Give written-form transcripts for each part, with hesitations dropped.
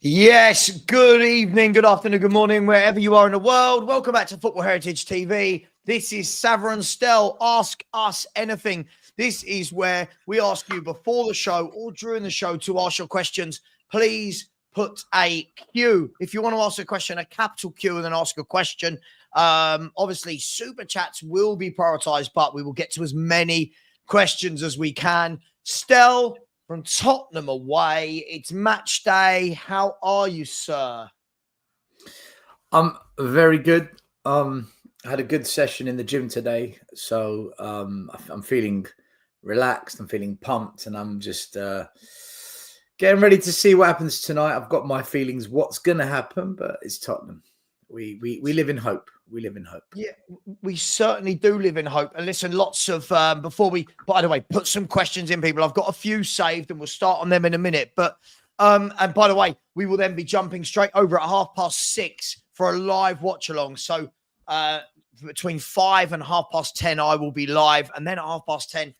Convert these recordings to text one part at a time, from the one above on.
Yes, good evening, good afternoon, good morning, wherever you are in the world. Welcome back to Football Heritage TV. This is Savva Stel. Ask us anything. This is where we ask you before the show or during the show to ask your questions. Please put a Q. If you want to ask a question, a capital Q, and then ask a question. Obviously, super chats will be prioritized, but we will get to as many questions as we can. Stel from Tottenham away. It's match day. How are you, sir? I'm very good. I had a good session in the gym today, so I'm feeling relaxed. I'm feeling pumped, and I'm just getting ready to see what happens tonight. I've got my feelings what's going to happen, but it's Tottenham. We live in hope. We live in hope. Yeah, we certainly do live in hope. And listen, lots of before we, by the way, put some questions in, people. I've got a few saved, and we'll start on them in a minute. But and by the way, we will then be jumping straight over at 6:30 for a live watch along. So between 5 and 10:30, I will be live, and then at 10:30,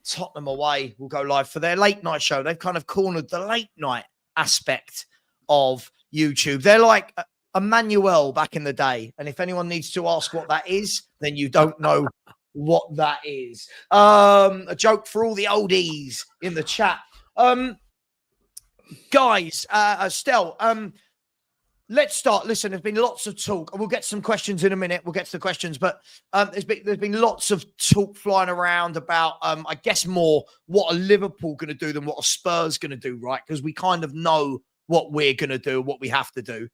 Tottenham away will go live for their late night show. They've kind of cornered the late night aspect of YouTube. They're like Emmanuel back in the day. And if anyone needs to ask what that is, then you don't know what that is. A joke for all the oldies in the chat. Guys, Stel, let's start. Listen, there's been lots of talk. We'll get some questions in a minute. We'll get to the questions, but there's been lots of talk flying around about, I guess, more what are Liverpool going to do than what are Spurs going to do, right? Because we kind of know what we're going to do, what we have to do.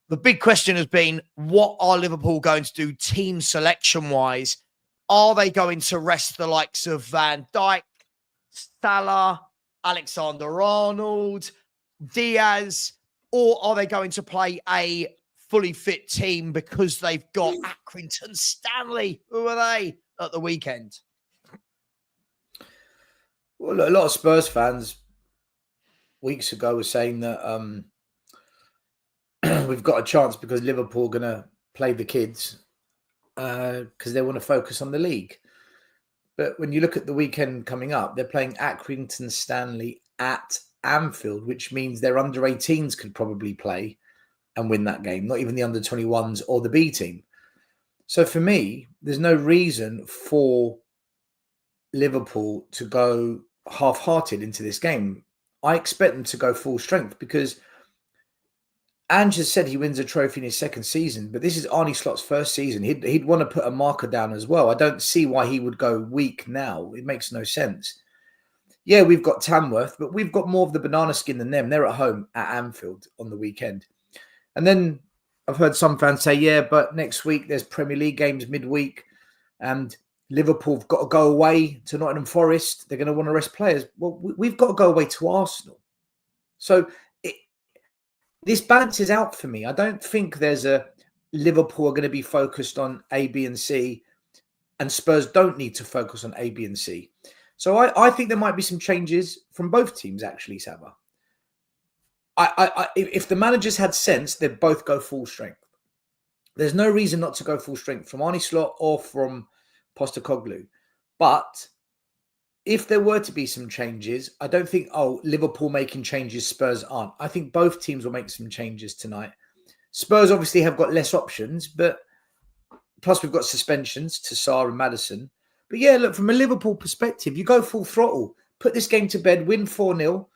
The big question has been, what are Liverpool going to do team selection-wise? Are they going to rest the likes of Van Dijk, Salah, Alexander-Arnold, Diaz, or are they going to play a fully fit team because they've got Accrington Stanley? Who are they at the weekend? Well, a lot of Spurs fans weeks ago were saying that we've got a chance because Liverpool are going to play the kids because they want to focus on the league. But when you look at the weekend coming up, they're playing Accrington Stanley at Anfield, which means their under-18s could probably play and win that game, not even the under-21s or the B team. So for me, there's no reason for Liverpool to go half-hearted into this game. I expect them to go full strength because Ange has said he wins a trophy in his second season, but this is Arne Slot's first season. He'd want to put a marker down as well. I don't see why he would go weak now. It makes no sense. Yeah, we've got Tamworth, but we've got more of the banana skin than them. They're at home at Anfield on the weekend. And then I've heard some fans say, yeah, but next week there's Premier League games midweek and Liverpool have got to go away to Nottingham Forest. They're going to want to rest players. Well, we've got to go away to Arsenal. So this balances out for me. I don't think there's a Liverpool are going to be focused on A, B, and C, and Spurs don't need to focus on A, B, and C. So I think there might be some changes from both teams, actually, Savva. If the managers had sense, they'd both go full strength. There's no reason not to go full strength from Arne Slot or from Postecoglou. But if there were to be some changes, I don't think, Liverpool making changes, Spurs aren't. I think both teams will make some changes tonight. Spurs obviously have got less options, but plus we've got suspensions to Sarr and Maddison. But yeah, look, from a Liverpool perspective, you go full throttle, put this game to bed, win 4-0,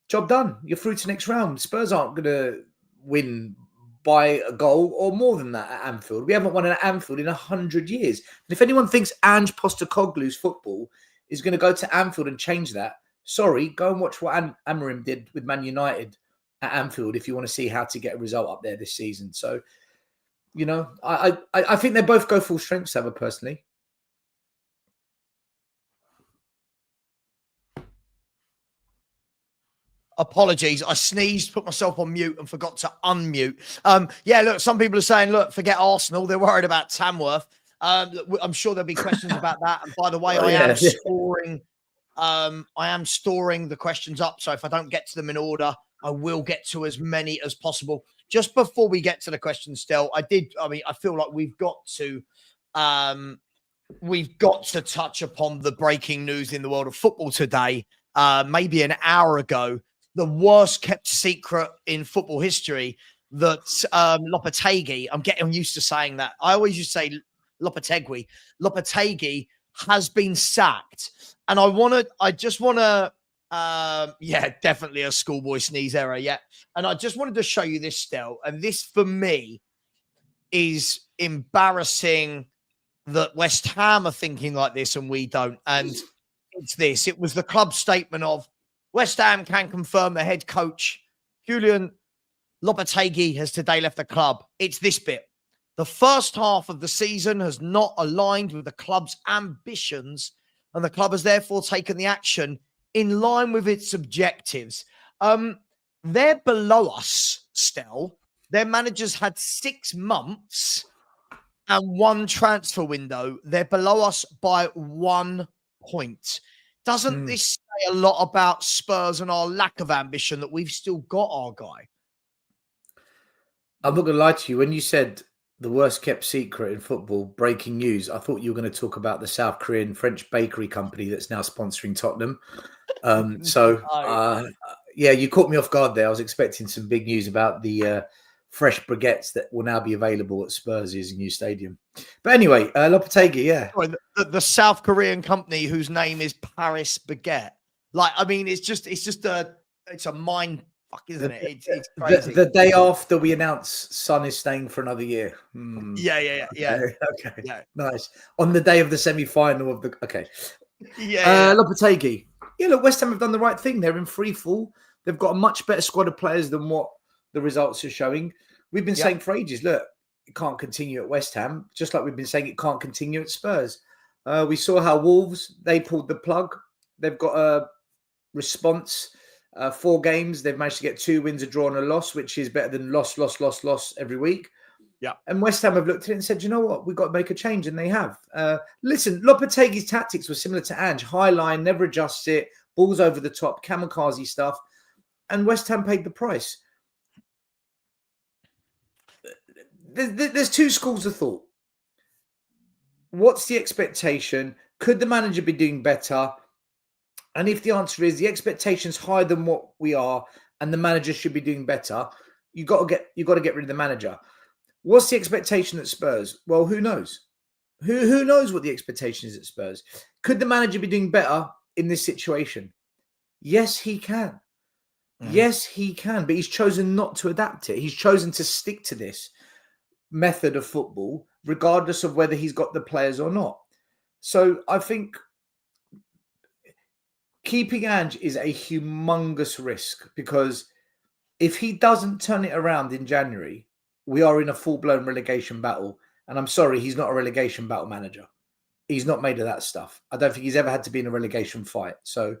job done. You're through to next round. Spurs aren't going to win by a goal or more than that at Anfield. We haven't won at Anfield in 100 years. And if anyone thinks Ange Postecoglou's football is going to go to Anfield and change that, sorry, go and watch what Amorim did with Man United at Anfield if you want to see how to get a result up there this season. So, you know, I think they both go full strength, Savva, personally. Apologies. I sneezed, put myself on mute and forgot to unmute. Yeah, look, some people are saying, look, forget Arsenal. They're worried about Tamworth. I'm sure there'll be questions about that. And by the way, I am storing the questions up. So if I don't get to them in order, I will get to as many as possible. Just before we get to the questions, Stel, I feel like we've got to touch upon the breaking news in the world of football today. Maybe an hour ago, the worst kept secret in football history that Lopetegui, I'm getting used to saying that. I always used to say Lopetegui. Lopetegui has been sacked. And I just want to, yeah, definitely a schoolboy sneeze error. Yeah. And I just wanted to show you this still. And this for me is embarrassing that West Ham are thinking like this and we don't. And it's this. It was the club statement of West Ham can confirm the head coach, Julian Lopetegui, has today left the club. It's this bit. The first half of the season has not aligned with the club's ambitions, and the club has therefore taken the action in line with its objectives. They're below us still. Their managers had 6 months and 1 transfer window. They're below us by 1 point. Doesn't this say a lot about Spurs and our lack of ambition that we've still got our guy? I'm not going to lie to you. When you said the worst kept secret in football, breaking news, I thought you were going to talk about the South Korean French bakery company that's now sponsoring Tottenham. Yeah, you caught me off guard there. I was expecting some big news about the fresh baguettes that will now be available at Spurs' new stadium. But anyway, Lopetegui, yeah. Sorry, the South Korean company whose name is Paris Baguette. Like, I mean, it's a mind fuck, isn't it? It's crazy. The day after we announce Son is staying for another year. Yeah. Okay. Yeah. Nice. On the day of the semi-final of the... Okay. Yeah. Lopetegui. Yeah, look, West Ham have done the right thing. They're in free fall. They've got a much better squad of players than what the results are showing. We've been saying for ages, look, it can't continue at West Ham, just like we've been saying it can't continue at Spurs. We saw how Wolves, they pulled the plug. They've got a response... 4 games, they've managed to get 2 wins, a draw, and a loss, which is better than loss every week. Yeah. And West Ham have looked at it and said, you know what, we've got to make a change, and they have. Listen, Lopetegui's tactics were similar to Ange. High line, never adjusts it, balls over the top, kamikaze stuff, and West Ham paid the price. There's 2 schools of thought. What's the expectation? Could the manager be doing better? And if the answer is the expectation's higher than what we are and the manager should be doing better, you got to get rid of the manager. What's the expectation at Spurs? Well, who knows? Who knows what the expectation is at Spurs? Could the manager be doing better in this situation? Yes, he can. Yes, he can. But he's chosen not to adapt it. He's chosen to stick to this method of football, regardless of whether he's got the players or not. So I think keeping Ange is a humongous risk, because if he doesn't turn it around in January, we are in a full-blown relegation battle. And I'm sorry, he's not a relegation battle manager. He's not made of that stuff. I don't think he's ever had to be in a relegation fight. So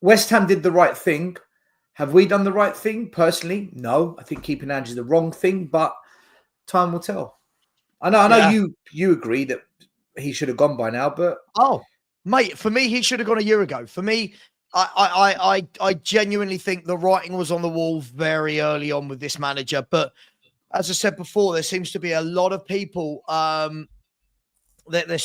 West Ham did the right thing. Have we done the right thing? Personally, no. I think keeping Ange is the wrong thing, but time will tell. I know you agree that he should have gone by now, but... Oh, mate, for me, he should have gone a year ago. For me, I genuinely think the writing was on the wall very early on with this manager. But as I said before, there seems to be a lot of people. There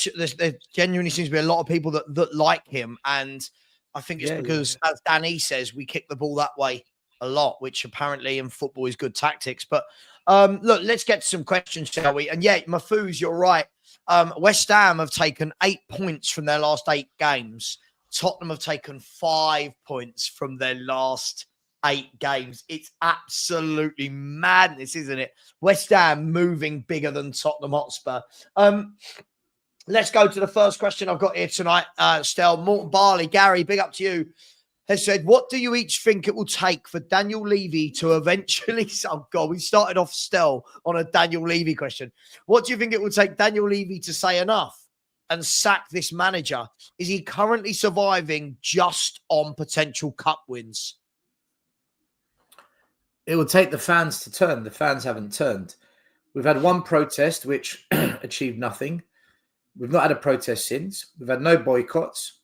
genuinely seems to be a lot of people that like him, and I think it's because, as Danny says, we kick the ball that way a lot, which apparently in football is good tactics. But look, let's get to some questions, shall we? And yeah, Mahfouz, you're right. West Ham have taken 8 points from their last 8 games. Tottenham have taken 5 points from their last 8 games. It's absolutely madness, isn't it? West Ham moving bigger than Tottenham Hotspur. Let's go to the first question I've got here tonight. Stel, Morton Barley, Gary, big up to you, has said, what do you each think it will take for Daniel Levy to eventually... Oh, God, we started off Stel on a Daniel Levy question. What do you think it will take Daniel Levy to say enough and sack this manager? Is he currently surviving just on potential cup wins? It will take the fans to turn. The fans haven't turned. We've had 1 protest, which achieved nothing. We've not had a protest since. We've had no boycotts.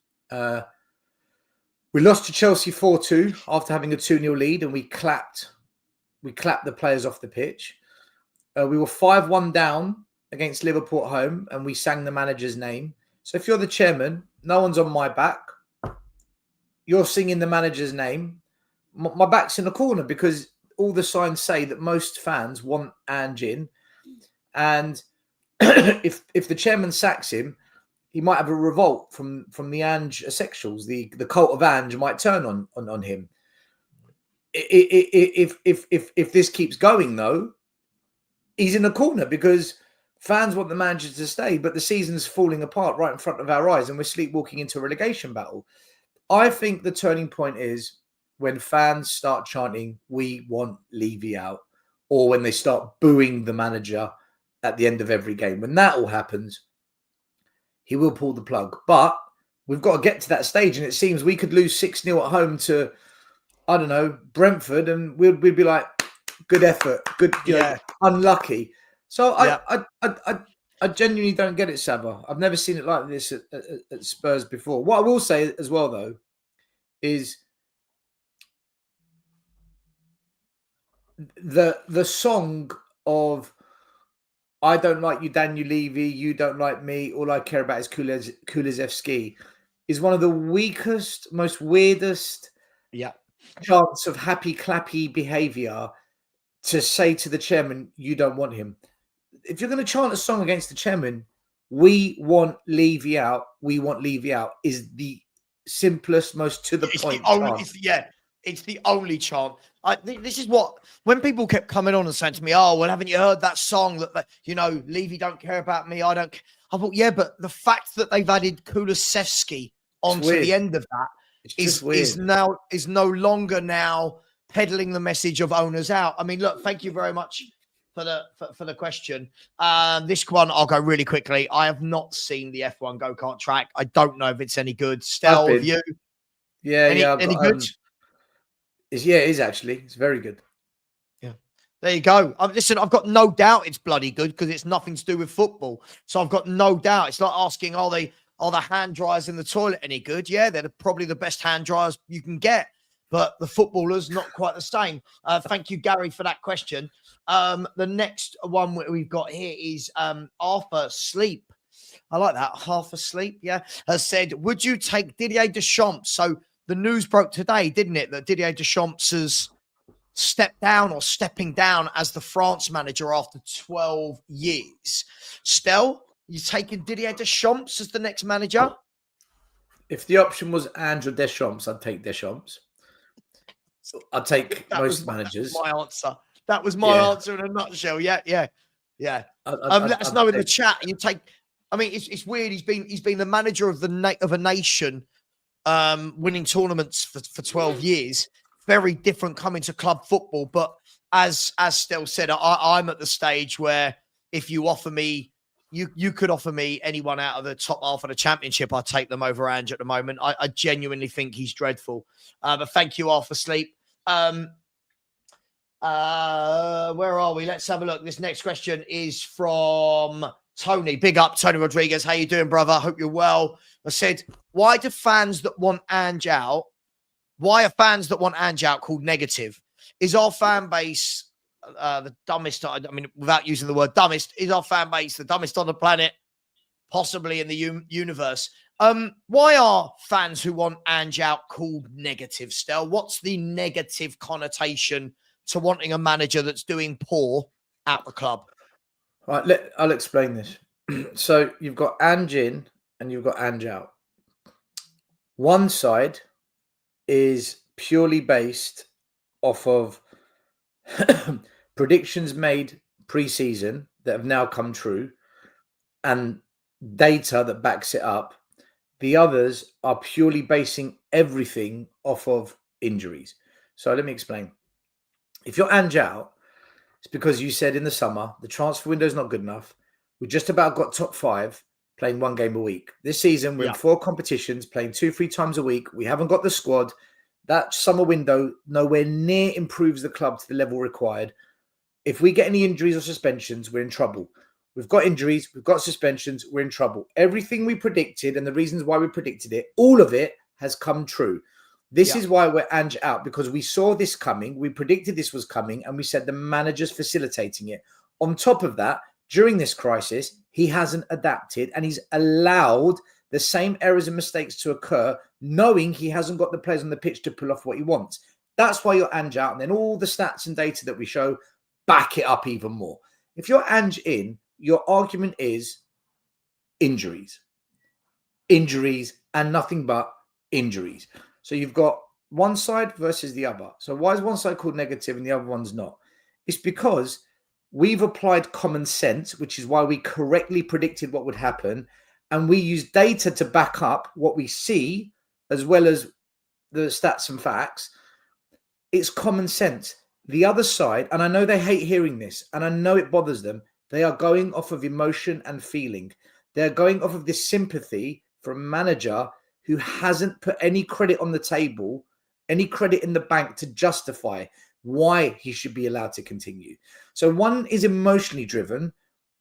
We lost to Chelsea 4-2 after having a 2-0 lead, and we clapped the players off the pitch. We were 5-1 down against Liverpool at home, and we sang the manager's name. So if you're the chairman, no one's on my back. you're singing the manager's name, my back's in the corner because all the signs say that most fans want Ange in. And if the chairman sacks him, he might have a revolt from the Ange sexuals. The cult of Ange might turn on him. If this keeps going, though, he's in the corner because fans want the manager to stay, but the season's falling apart right in front of our eyes and we're sleepwalking into a relegation battle. I think the turning point is when fans start chanting, "We want Levy out," or when they start booing the manager at the end of every game. When that all happens, he will pull the plug. But we've got to get to that stage, and it seems we could lose 6-0 at home to, I don't know, Brentford, and we'd be like, good effort, good, you know, unlucky. So I genuinely don't get it, Savva. I've never seen it like this at Spurs before. What I will say as well, though, is the song of "I don't like you, Daniel Levy, you don't like me, all I care about is Kulusevski" is one of the weakest, most weirdest chants of happy clappy behaviour to say to the chairman, you don't want him. If you're going to chant a song against the chairman, "We want Levy out, we want Levy out," is the simplest, most to the point chant. It's the only chant. This is what, when people kept coming on and saying to me, "Oh, well, haven't you heard that song that you know, Levy don't care about me, I don't." I thought, yeah, but the fact that they've added Kulusevski onto the end of that is no longer now peddling the message of owners out. I mean, look, thank you very much for the question. This one I'll go really quickly. I have not seen the F1 go-kart track. I don't know if it's any good. Stel, have you? Yeah, any good? It is actually. It's very good. Yeah. There you go. Listen, I've got no doubt it's bloody good because it's nothing to do with football. So I've got no doubt. It's like asking, are the hand dryers in the toilet any good? Yeah, they're probably the best hand dryers you can get. But the footballers, not quite the same. Thank you, Gary, for that question. The next one we've got here is Arthur Sleep. I like that. Half asleep, yeah. Has said, would you take Didier Deschamps? So the news broke today, didn't it, that Didier Deschamps has stepped down or stepping down as the France manager after 12 years. Stel, you taking Didier Deschamps as the next manager? If the option was Ange or Deschamps, I'd take Deschamps. I'd take most managers. That was my answer in a nutshell. Yeah. Let us know in the chat. You take. I mean, it's weird. He's been the manager of a nation, winning tournaments for 12 years. Very different coming to club football. But as Stel said, I'm at the stage where if you offer me, you could offer me anyone out of the top half of the championship, I'd take them over Ange at the moment. I genuinely think he's dreadful. But thank you all for sleep. Where are we? Let's have a look. This next question is from Tony. Big up, Tony Rodriguez. How you doing, brother? Hope you're well. I said, why are fans that want Ange out called negative? Is our fan base the dumbest? I mean, without using the word dumbest, is our fan base the dumbest on the planet? Possibly in the universe. Why are fans who want Ange out called negative, Stel? What's the negative connotation to wanting a manager that's doing poor at the club? Right, I'll explain this. So you've got Ange in and you've got Ange out. One side is purely based off of predictions made pre-season that have now come true and data that backs it up. The others are purely basing everything off of injuries. So let me explain. If you're Ange out, it's because you said in the summer, the transfer window is not good enough. We just about got top 5 playing 1 game a week. This season, we're in 4 competitions, playing 2-3 times a week. We haven't got the squad. That summer window nowhere near improves the club to the level required. If we get any injuries or suspensions, we're in trouble. We've got injuries, we've got suspensions, we're in trouble. Everything we predicted and the reasons why we predicted it, all of it has come true. This is why we're Ange out, because we saw this coming, we predicted this was coming, and we said the manager's facilitating it. On top of that, during this crisis, he hasn't adapted and he's allowed the same errors and mistakes to occur knowing he hasn't got the players on the pitch to pull off what he wants. That's why you're Ange out. And then all the stats and data that we show back it up even more. If you're Ange in, your argument is injuries, and nothing but injuries. So you've got one side versus the other. So why is one side called negative and the other one's not? It's because we've applied common sense, which is why we correctly predicted what would happen. And we use data to back up what we see, as well as the stats and facts. It's common sense. The other side, and I know they hate hearing this, and I know it bothers them, they are going off of emotion and feeling. They're going off of this sympathy for a manager who hasn't put any credit on the table, any credit in the bank to justify why he should be allowed to continue. So one is emotionally driven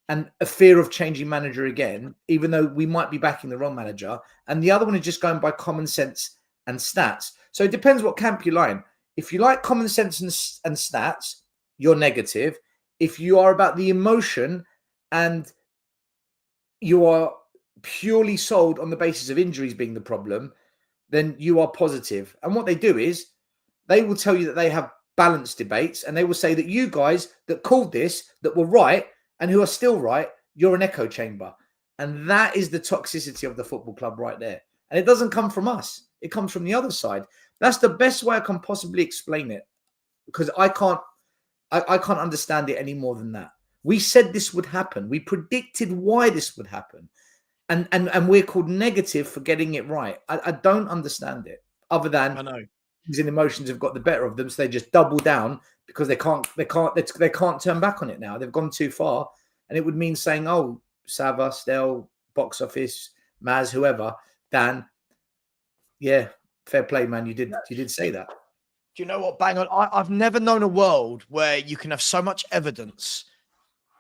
and a fear of changing manager again, even though we might be backing the wrong manager. And the other one is just going by common sense and stats. So it depends what camp you lie in. If you like common sense and stats, you're negative. If you are about the emotion and you are purely sold on the basis of injuries being the problem, then you are positive. And what they do is they will tell you that they have balanced debates, and they will say that you guys that called this, that were right and who are still right, you're an echo chamber. And that is the toxicity of the football club right there. And it doesn't come from us. It comes from the other side. That's the best way I can possibly explain it, because I can't understand it any more than that. We said this would happen. We predicted why this would happen. And we're called negative for getting it right. I don't understand it, other than I know and emotions have got the better of them, so they just double down because they can't turn back on it now. They've gone too far, and it would mean saying, "Oh, Savva, Stel, box office, Maz, whoever, Dan, yeah, fair play, man. You did say that." Do you know what? Bang on. I've never known a world where you can have so much evidence,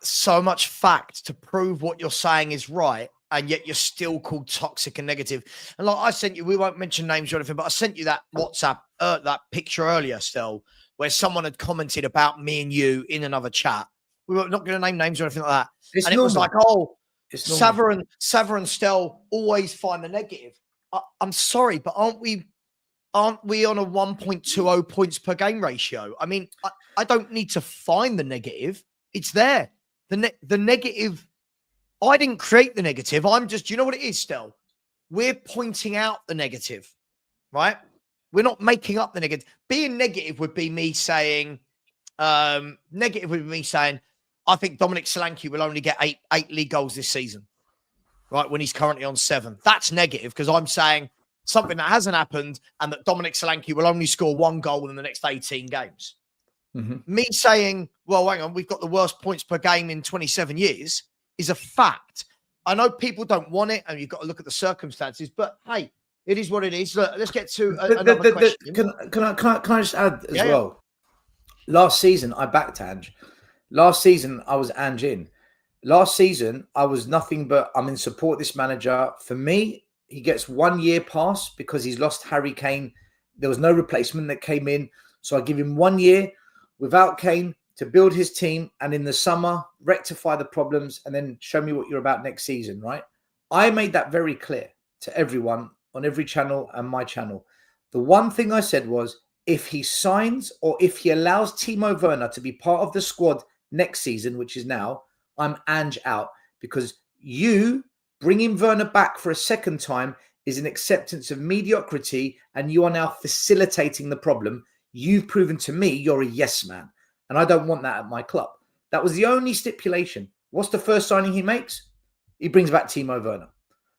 so much fact to prove what you're saying is right, and yet you're still called toxic and negative. And like I sent you, we won't mention names or anything, but I sent you that WhatsApp, that picture earlier still, where someone had commented about me and you in another chat. We were not going to name names or anything like that. It's and normal. It was like, oh, Savva and Stel always find the negative. I'm sorry, but aren't we on a 1.20 points per game ratio? I mean, I don't need to find the negative. It's there. The negative, I didn't create the negative. I'm just, you know what it is, Stel? We're pointing out the negative, right? We're not making up the negative. Being negative would be me saying, I think Dominic Solanke will only get eight league goals this season, right? When he's currently on 7. That's negative, because I'm saying something that hasn't happened, and that Dominic Solanke will only score 1 goal in the next 18 games. Mm-hmm. Me saying, well, hang on, we've got the worst points per game in 27 years is a fact. I know people don't want it, and you've got to look at the circumstances, but hey, it is what it is. Look, let's get to another question. Can I just add as well? Last season, I backed Ange. Last season, I was Ange in. Last season, I was nothing but I'm in support of this manager. For me, he gets 1 year pass because he's lost Harry Kane. There was no replacement that came in. So I give him 1 year without Kane to build his team, and in the summer, rectify the problems, and then show me what you're about next season, right? I made that very clear to everyone on every channel and my channel. The one thing I said was, if he signs or if he allows Timo Werner to be part of the squad next season, which is now, I'm Ange out, because you bringing Werner back for a second time is an acceptance of mediocrity, and you are now facilitating the problem. You've proven to me you're a yes man, and I don't want that at my club. That was the only stipulation. What's the first signing he makes? He brings back Timo Werner.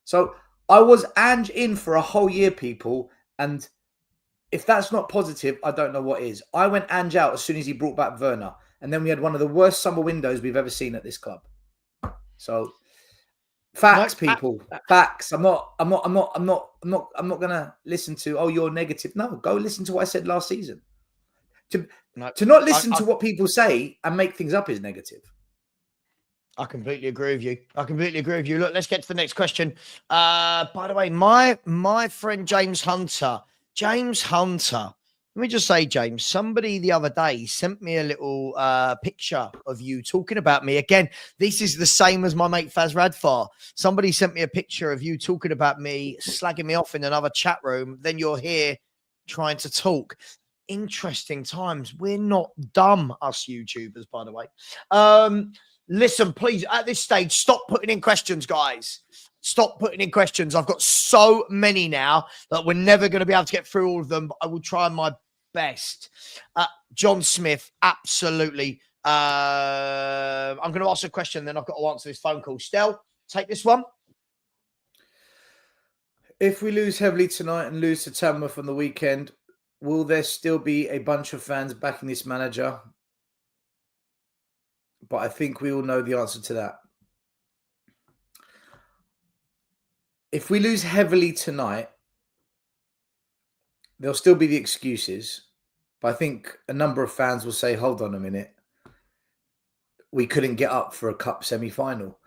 So I was Ange in for a whole year, people, and if that's not positive, I don't know what is. I went Ange out as soon as he brought back Werner, and then we had one of the worst summer windows we've ever seen at this club. So facts, people, facts. I'm not gonna listen to, oh, you're negative. No, go listen to what I said last season. To not listen to what people say and make things up is negative. I completely agree with you. Look, let's get to the next question. By the way, my friend James Hunter Let me just say, James, somebody the other day sent me a little picture of you talking about me. Again, this is the same as my mate Faz Radfar. Somebody sent me a picture of you talking about me, slagging me off in another chat room. Then you're here trying to talk. Interesting times. We're not dumb, us YouTubers, by the way. Listen, please, at this stage, stop putting in questions, guys. Stop putting in questions. I've got so many now that we're never going to be able to get through all of them, but I will try my best. John Smith, absolutely. I'm going to ask a question, then I've got to answer this phone call. Stel, take this one. If we lose heavily tonight and lose to Tottenham on the weekend, will there still be a bunch of fans backing this manager? But I think we all know the answer to that. If we lose heavily tonight, there'll still be the excuses. But I think a number of fans will say, hold on a minute. We couldn't get up for a cup semi-final.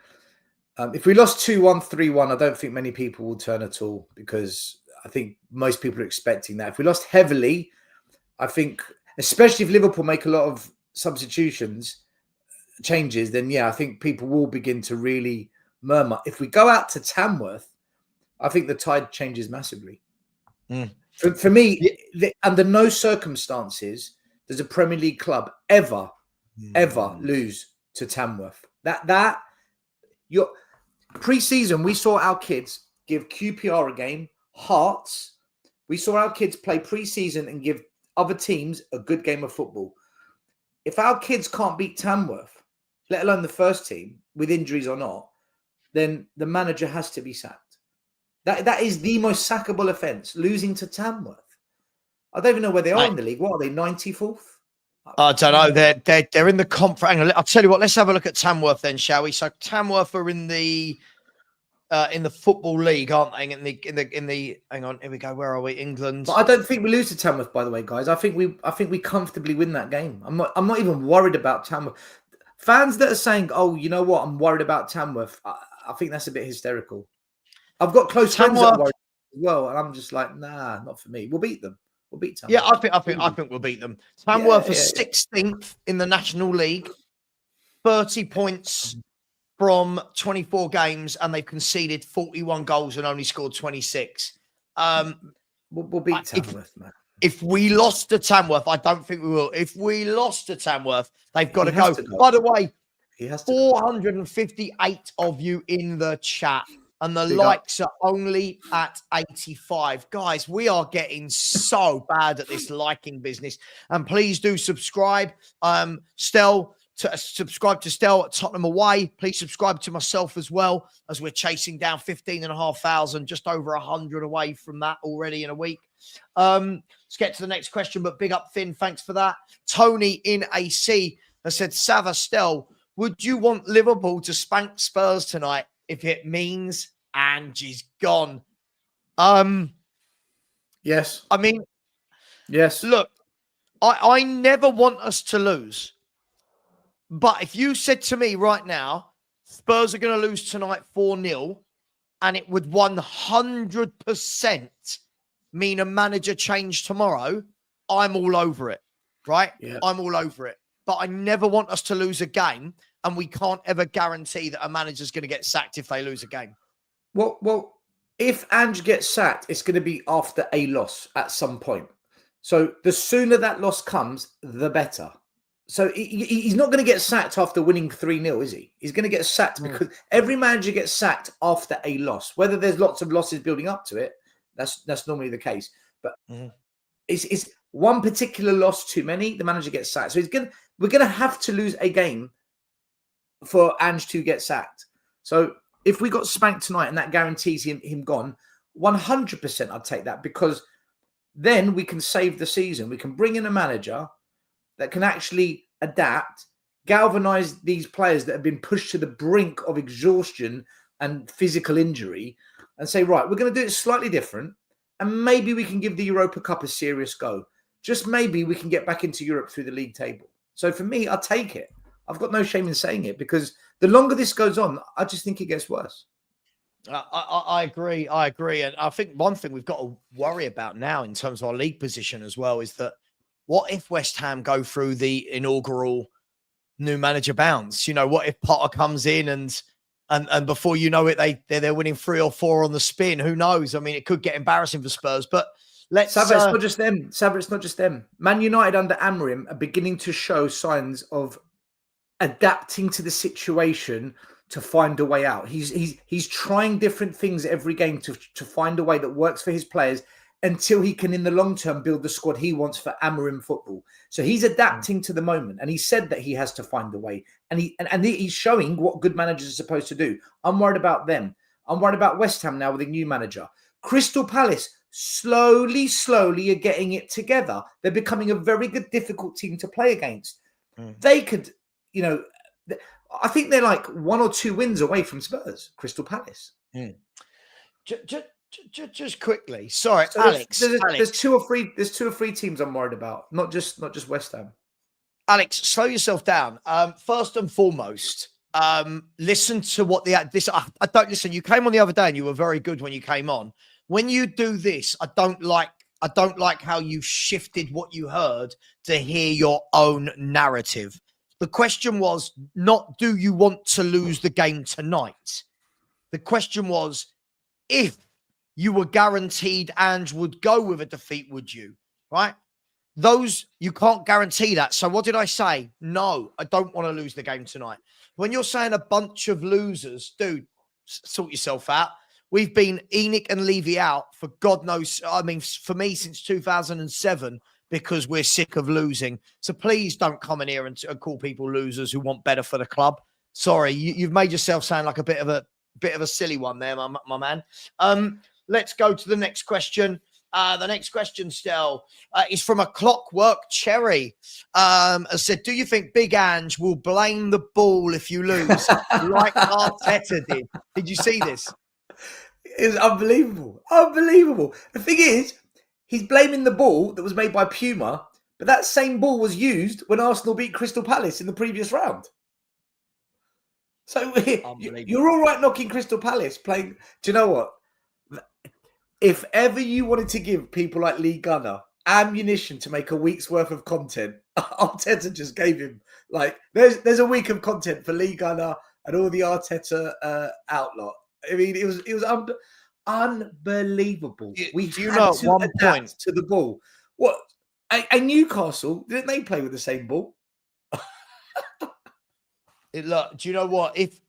If we lost 2-1, 3-1, I don't think many people will turn at all, because I think most people are expecting that. If we lost heavily, I think, especially if Liverpool make a lot of changes, then yeah, I think people will begin to really murmur. If we go out to Tamworth, I think the tide changes massively. For me, under no circumstances does a Premier League club ever lose to Tamworth. Your pre-season, we saw our kids give QPR a game, Hearts. We saw our kids play pre-season and give other teams a good game of football. If our kids can't beat Tamworth, let alone the first team, with injuries or not, then the manager has to be sacked. That is the most sackable offence, losing to Tamworth. I don't even know where they are in the league. What are they, 94th? I don't know. They're in the conference. Hang on, I'll tell you what. Let's have a look at Tamworth then, shall we? So Tamworth are in the football league, aren't they? In the hang on, here we go. Where are we? England. But I don't think we lose to Tamworth, by the way, guys. I think we comfortably win that game. I'm not even worried about Tamworth. Fans that are saying, "Oh, you know what? I'm worried about Tamworth." I think that's a bit hysterical. I've got close friends that are worried as well, and I'm just like, nah, not for me. We'll beat them. We'll beat Tamworth. Yeah, I think we'll beat them. Tamworth are 16th in the National League, 30 points from 24 games, and they've conceded 41 goals and only scored 26. We'll beat Tamworth, man. If we lost to Tamworth, I don't think we will. If we lost to Tamworth, they've got to go. By the way, 458 of you in the chat, and the likes are only at 85. Guys, we are getting so bad at this liking business. And please do subscribe. Subscribe to Stel at Tottenham away. Please subscribe to myself as well, as we're chasing down 15,500, just over 100 away from that already in a week. Let's get to the next question, but big up Finn. Thanks for that. Tony in AC has said, Savva Stel, would you want Liverpool to spank Spurs tonight if it means Ange is gone? Yes. I mean, yes. Look, I never want us to lose. But if you said to me right now, Spurs are going to lose tonight 4-0, and it would 100% mean a manager change tomorrow, I'm all over it, right? Yeah. I'm all over it. But I never want us to lose a game, and we can't ever guarantee that a manager's going to get sacked if they lose a game. Well, if Ange gets sacked, it's going to be after a loss at some point. So the sooner that loss comes, the better. So he's not going to get sacked after winning 3-0, is he? He's going to get sacked because every manager gets sacked after a loss. Whether there's lots of losses building up to it, that's normally the case. But it's one particular loss too many, the manager gets sacked. So we're going to have to lose a game for Ange to get sacked. So if we got spanked tonight and that guarantees him gone, 100% I'd take that, because then we can save the season. We can bring in a manager that can actually adapt, galvanize these players that have been pushed to the brink of exhaustion and physical injury, and say, right, we're going to do it slightly different, and maybe we can give the Europa Cup a serious go. Just maybe we can get back into Europe through the league table. So for me, I'll take it. I've got no shame in saying it, because the longer this goes on, I just think it gets worse. I agree. I agree. And I think one thing we've got to worry about now in terms of our league position as well is that what if West Ham go through the inaugural new manager bounce? You know, what if Potter comes in and before you know it, they're winning 3 or 4 on the spin? Who knows? I mean, it could get embarrassing for Spurs, but let's. Savva, it's not just them. Savva, it's not just them. Man United under Amorim are beginning to show signs of adapting to the situation to find a way out. He's trying different things every game to find a way that works for his players until he can, in the long term, build the squad he wants for Amorim football. So he's adapting to the moment, and he said that he has to find a way, and he's showing what good managers are supposed to do. I'm worried about them. I'm worried about West Ham now with a new manager. Crystal Palace slowly are getting it together. They're becoming a very good, difficult team to play against. They could, you know, I think they're like 1 or 2 wins away from Spurs, Crystal Palace. Just quickly, sorry, so Alex. There's 2 or 3. There's 2 or 3 teams I'm worried about, not just West Ham. Alex, slow yourself down. First and foremost, listen to what I don't listen. You came on the other day and you were very good when you came on. When you do this, I don't like how you shifted what you heard to hear your own narrative. The question was not, do you want to lose the game tonight? The question was, if you were guaranteed Ange would go with a defeat, would you? Right? You can't guarantee that. So what did I say? No, I don't want to lose the game tonight. When you're saying a bunch of losers, dude, sort yourself out. We've been Enoch and Levy out for God knows, I mean, for me since 2007, because we're sick of losing. So please don't come in here and call people losers who want better for the club. Sorry, you've made yourself sound like a bit of a silly one there, my man. Let's go to the next question. The next question, Stel, is from a Clockwork Cherry. Has said, do you think Big Ange will blame the ball if you lose, like Arteta did? Did you see this? It's unbelievable. Unbelievable. The thing is, he's blaming the ball that was made by Puma, but that same ball was used when Arsenal beat Crystal Palace in the previous round. So you're all right knocking Crystal Palace playing. Do you know what? If ever you wanted to give people like Lee Gunner ammunition to make a week's worth of content, Arteta just gave him, like, there's a week of content for Lee Gunner and all the Arteta outlaw. I mean, it was unbelievable. We had to adapt to the ball. What? And Newcastle, didn't they play with the same ball? Look, do you know what? If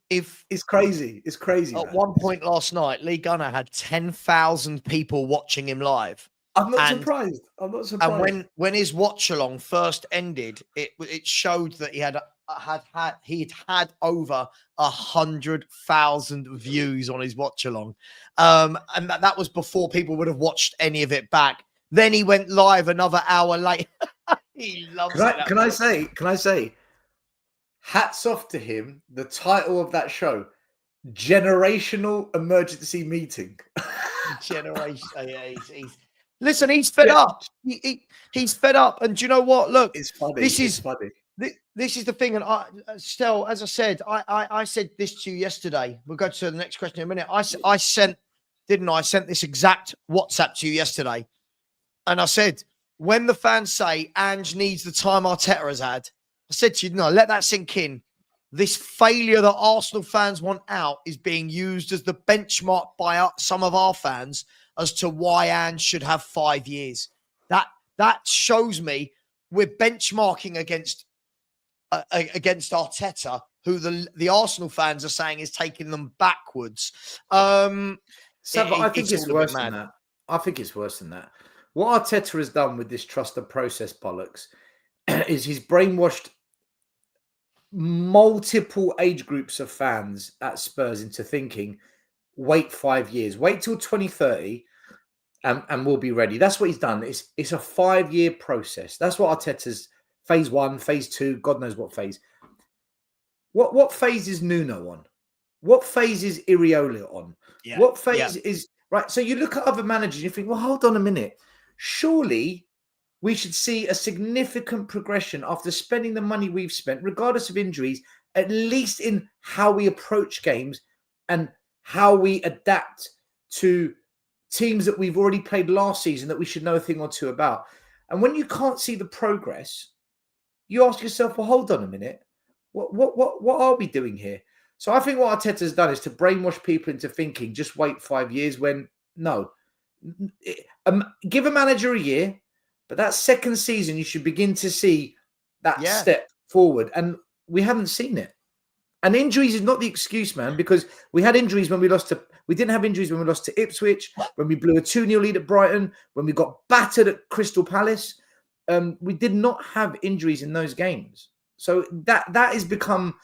it's crazy. It's crazy. At one point last night, Lee Gunner had 10,000 people watching him live. I'm not surprised. And when his watch along first ended, it showed that he had over 100,000 views on his watch along, and that was before people would have watched any of it back. Then he went live another hour later. He loves it. Can I say? Hats off to him. The title of that show, Generational Emergency Meeting. Generation. Yeah, listen, he's fed up. He's fed up. And do you know what? Look, it's funny. It's funny. This is the thing. And Stel, as I said, I said this to you yesterday. We'll go to the next question in a minute. I sent this exact WhatsApp to you yesterday. And I said, when the fans say Ange needs the time Arteta has had, I said to you, no, let that sink in. This failure that Arsenal fans want out is being used as the benchmark by some of our fans as to why Ange should have 5 years. That shows me we're benchmarking against Arteta, who the Arsenal fans are saying is taking them backwards. I think it's worse than that. I think it's worse than that. What Arteta has done with this trust the process bollocks is he's brainwashed multiple age groups of fans at Spurs into thinking, wait 5 years, wait till 2030 and we'll be ready. That's what he's done. It's a 5-year process. That's what Arteta's phase 1, phase 2, God knows what phase. What phase is Nuno on? What phase is Iraola on? Yeah. What phase is... Right, so you look at other managers and you think, well, hold on a minute. Surely we should see a significant progression after spending the money we've spent, regardless of injuries, at least in how we approach games and how we adapt to teams that we've already played last season that we should know a thing or two about. And when you can't see the progress, you ask yourself, well, hold on a minute. What are we doing here? So I think what Arteta's done is to brainwash people into thinking, just wait 5 years when, no. Give a manager a year, but that second season, you should begin to see that step forward. And we haven't seen it. And injuries is not the excuse, man, because we had injuries when we didn't have injuries when we lost to Ipswich, when we blew a 2-0 lead at Brighton, when we got battered at Crystal Palace. We did not have injuries in those games. So that has become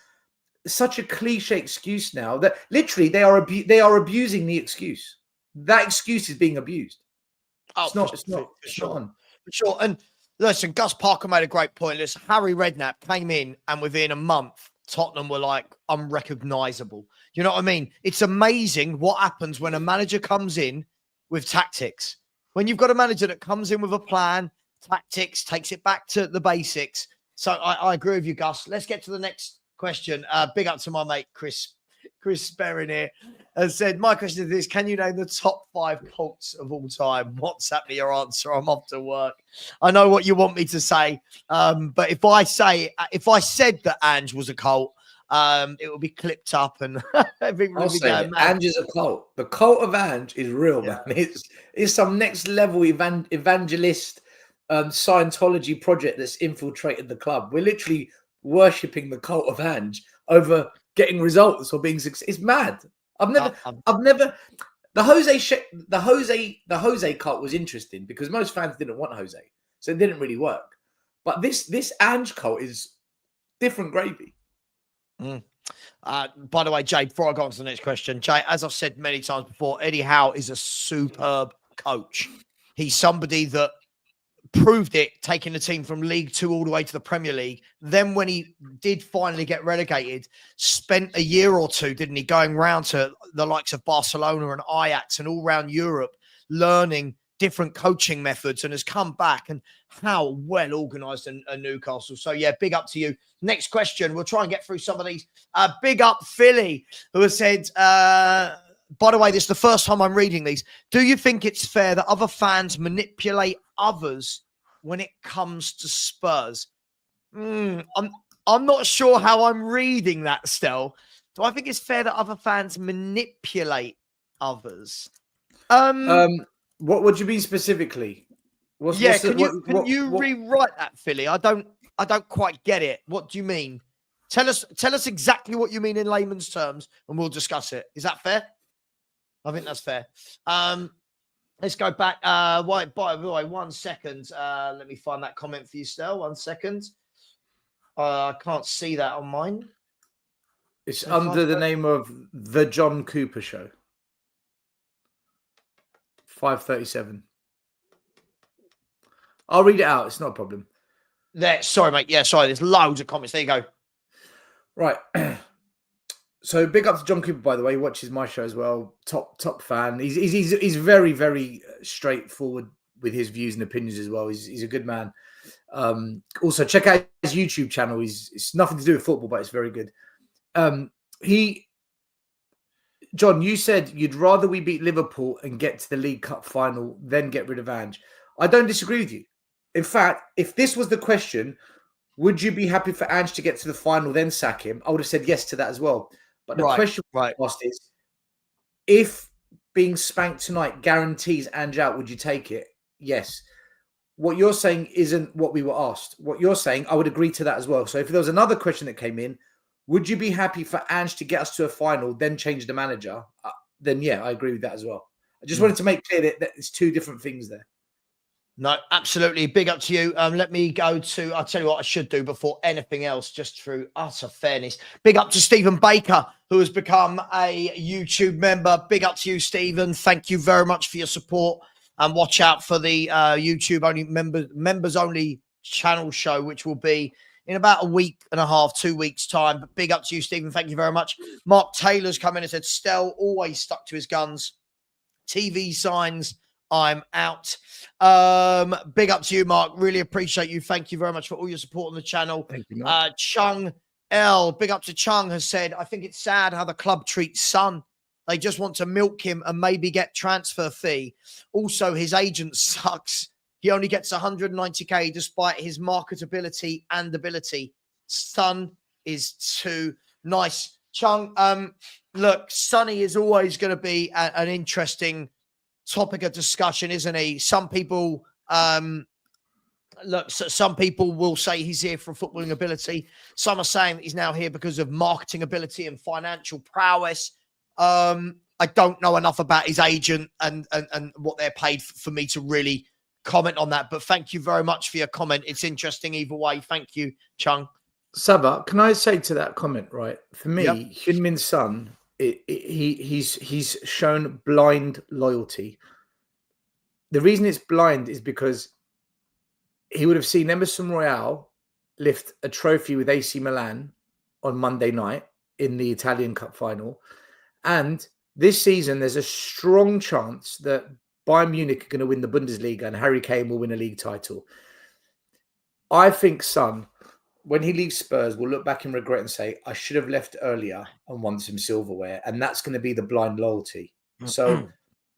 such a cliche excuse now that literally they are abusing the excuse. That excuse is being abused. It's not on. For sure. And listen, Gus Parker made a great point. Listen, Harry Redknapp came in and within a month, Tottenham were like unrecognizable. You know what I mean? It's amazing what happens when a manager comes in with tactics. When you've got a manager that comes in with a plan, tactics, takes it back to the basics. So I agree with you, Gus. Let's get to the next question. Big up to my mate, Chris Sperrin here, has said, my question is this: can you name the top 5 cults of all time? WhatsApp me your answer. I'm off to work. I know what you want me to say, but if I said that Ange was a cult, it will be clipped up and everything will be going mad. Ange is a cult. The cult of Ange is real, man. It's some next level evangelist Scientology project that's infiltrated the club. We're literally worshipping the cult of Ange over getting results or being successful. It's mad. I've never. The Jose cult was interesting because most fans didn't want Jose, so it didn't really work. But this Ange cult is different gravy. By the way, Jay, before I go on to the next question, Jay, as I've said many times before, Eddie Howe is a superb coach. He's somebody that proved it, taking the team from League 2 all the way to the Premier League. Then when he did finally get relegated, spent a year or two, didn't he, going round to the likes of Barcelona and Ajax and all around Europe, learning different coaching methods, and has come back, and how well organised a Newcastle. So, yeah, big up to you. Next question. We'll try and get through some of these. Big up Philly, who has said, by the way, this is the first time I'm reading these. Do you think it's fair that other fans manipulate others when it comes to Spurs? I'm not sure how I'm reading that, Stel. Do I think it's fair that other fans manipulate others? What would you mean specifically? Can you rewrite that, Philly? I don't quite get it. What do you mean? Tell us exactly what you mean in layman's terms, and we'll discuss it. Is that fair? I think that's fair. Let's go back. By the way, 1 second. Let me find that comment for you, Stel. 1 second. I can't see that on mine. It's under the name of The John Cooper Show. 5:37. I'll read it out. It's not a problem. There. Sorry, mate. Yeah, sorry. There's loads of comments. There you go. Right. So big up to John Cooper, by the way. He watches my show as well. Top fan. He's very, very straightforward with his views and opinions as well. He's a good man. Also, check out his YouTube channel. It's nothing to do with football, but it's very good. John, you said you'd rather we beat Liverpool and get to the League Cup final than get rid of Ange. I don't disagree with you. In fact, if this was the question, would you be happy for Ange to get to the final then sack him? I would have said yes to that as well. But the question asked is, if being spanked tonight guarantees Ange out, would you take it? Yes. What you're saying isn't what we were asked. What you're saying, I would agree to that as well. So if there was another question that came in, would you be happy for Ange to get us to a final, then change the manager? Then, yeah, I agree with that as well. I just wanted to make clear that it's two different things there. No, absolutely. Big up to you. Let me go to, I'll tell you what I should do before anything else, just through utter fairness. Big up to Stephen Baker, who has become a YouTube member. Big up to you, Stephen. Thank you very much for your support. And watch out for the YouTube only members only channel show, which will be in about a week and a half, 2 weeks' time. But big up to you, Stephen. Thank you very much. Mark Taylor's come in and said, Stel always stuck to his guns. TV signs, I'm out. Big up to you, Mark. Really appreciate you. Thank you very much for all your support on the channel. Thank you, Mark. Chung L, big up to Chung, has said, I think it's sad how the club treats Son. They just want to milk him and maybe get transfer fee. Also, his agent sucks. He only gets 190k despite his marketability and ability. Son is too nice. Chung, look, Sonny is always going to be an interesting topic of discussion, isn't he? Some people, some people will say he's here for footballing ability. Some are saying that he's now here because of marketing ability and financial prowess. I don't know enough about his agent and what they're paid for me to really comment on that. But thank you very much for your comment. It's interesting either way. Thank you, Chung. Savva, can I say to that comment, right? For me, Yep. Heung-min Son, he's shown blind loyalty. The reason it's blind is because he would have seen Emerson Royale lift a trophy with AC Milan on Monday night in the Italian Cup final. And this season, there's a strong chance that Bayern Munich are going to win the Bundesliga and Harry Kane will win a league title. I think Son, when he leaves Spurs, will look back in regret and say, I should have left earlier and won some silverware. And that's going to be the blind loyalty. So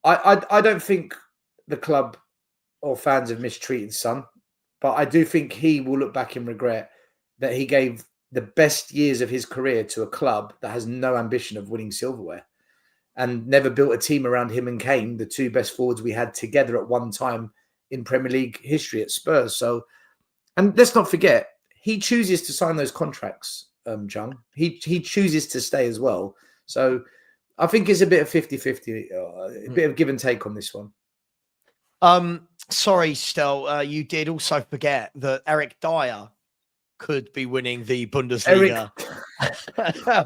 I don't think the club or fans have mistreated Son, but I do think he will look back in regret that he gave the best years of his career to a club that has no ambition of winning silverware and never built a team around him and Kane, the two best forwards we had together at one time in Premier League history at Spurs. So, and let's not forget, he chooses to sign those contracts, Chung. He chooses to stay as well. So I think it's a bit of 50-50, a bit of give and take on this one. Sorry, Stel, you did also forget that Eric Dyer could be winning the Bundesliga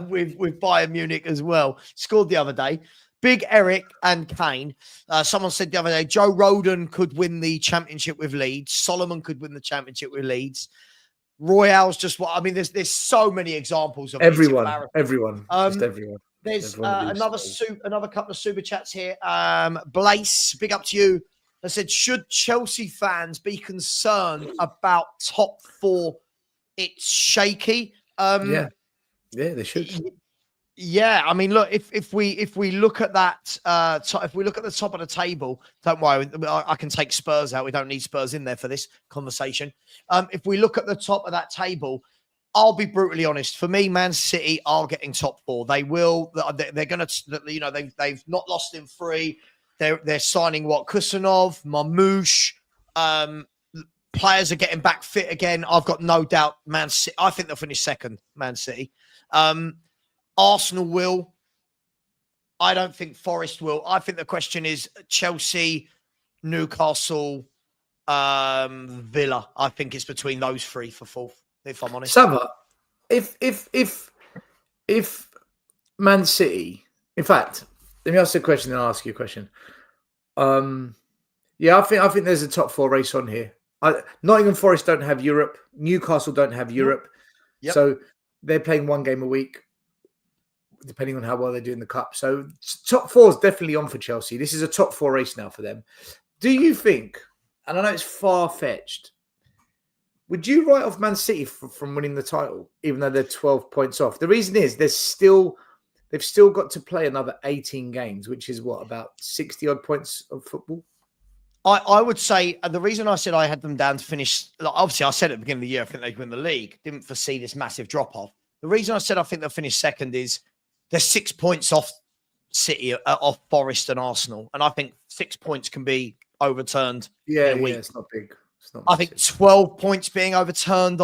with Bayern Munich as well. Scored the other day. Big Eric and Kane. Someone said the other day, Joe Rodon could win the championship with Leeds. Solomon could win the championship with Leeds. Royale's just what I mean. There's so many examples of everyone. Just everyone. There's another couple of super chats here. Blaze, big up to you. I said, should Chelsea fans be concerned about top four? It's shaky. Yeah, they should. Yeah, I mean, look, if we look at that, if we look at the top of the table, don't worry, I can take Spurs out. We don't need Spurs in there for this conversation. If we look at the top of that table, I'll be brutally honest. For me, Man City are getting top four. They will. They're going to. They've not lost in three. They're signing Kusanov, Marmoush. Players are getting back fit again. I've got no doubt Man City. I think they'll finish second, Man City. Arsenal will. I don't think Forest will. I think the question is Chelsea, Newcastle, Villa. I think it's between those three for fourth, if I'm honest. Savva, if Man City, in fact, let me ask you a question and I'll ask you a question. Yeah, I think there's a top four race on here. Nottingham Forest don't have Europe. Newcastle don't have Europe. Yep. So they're playing one game a week, depending on how well they do in the cup. So top four is definitely on for Chelsea. This is a top four race now for them. Do you think, and I know it's far-fetched, would you write off Man City from winning the title, even though they're 12 points off? The reason is they've still got to play another 18 games, which is about 60-odd points of football? I would say, and the reason I said I had them down to finish, obviously I said at the beginning of the year, I think they'd win the league. Didn't foresee this massive drop-off. The reason I said I think they'll finish second is they're 6 points off City, off Forest and Arsenal. And I think 6 points can be overturned in a week. It's not big. I think 12 points being overturned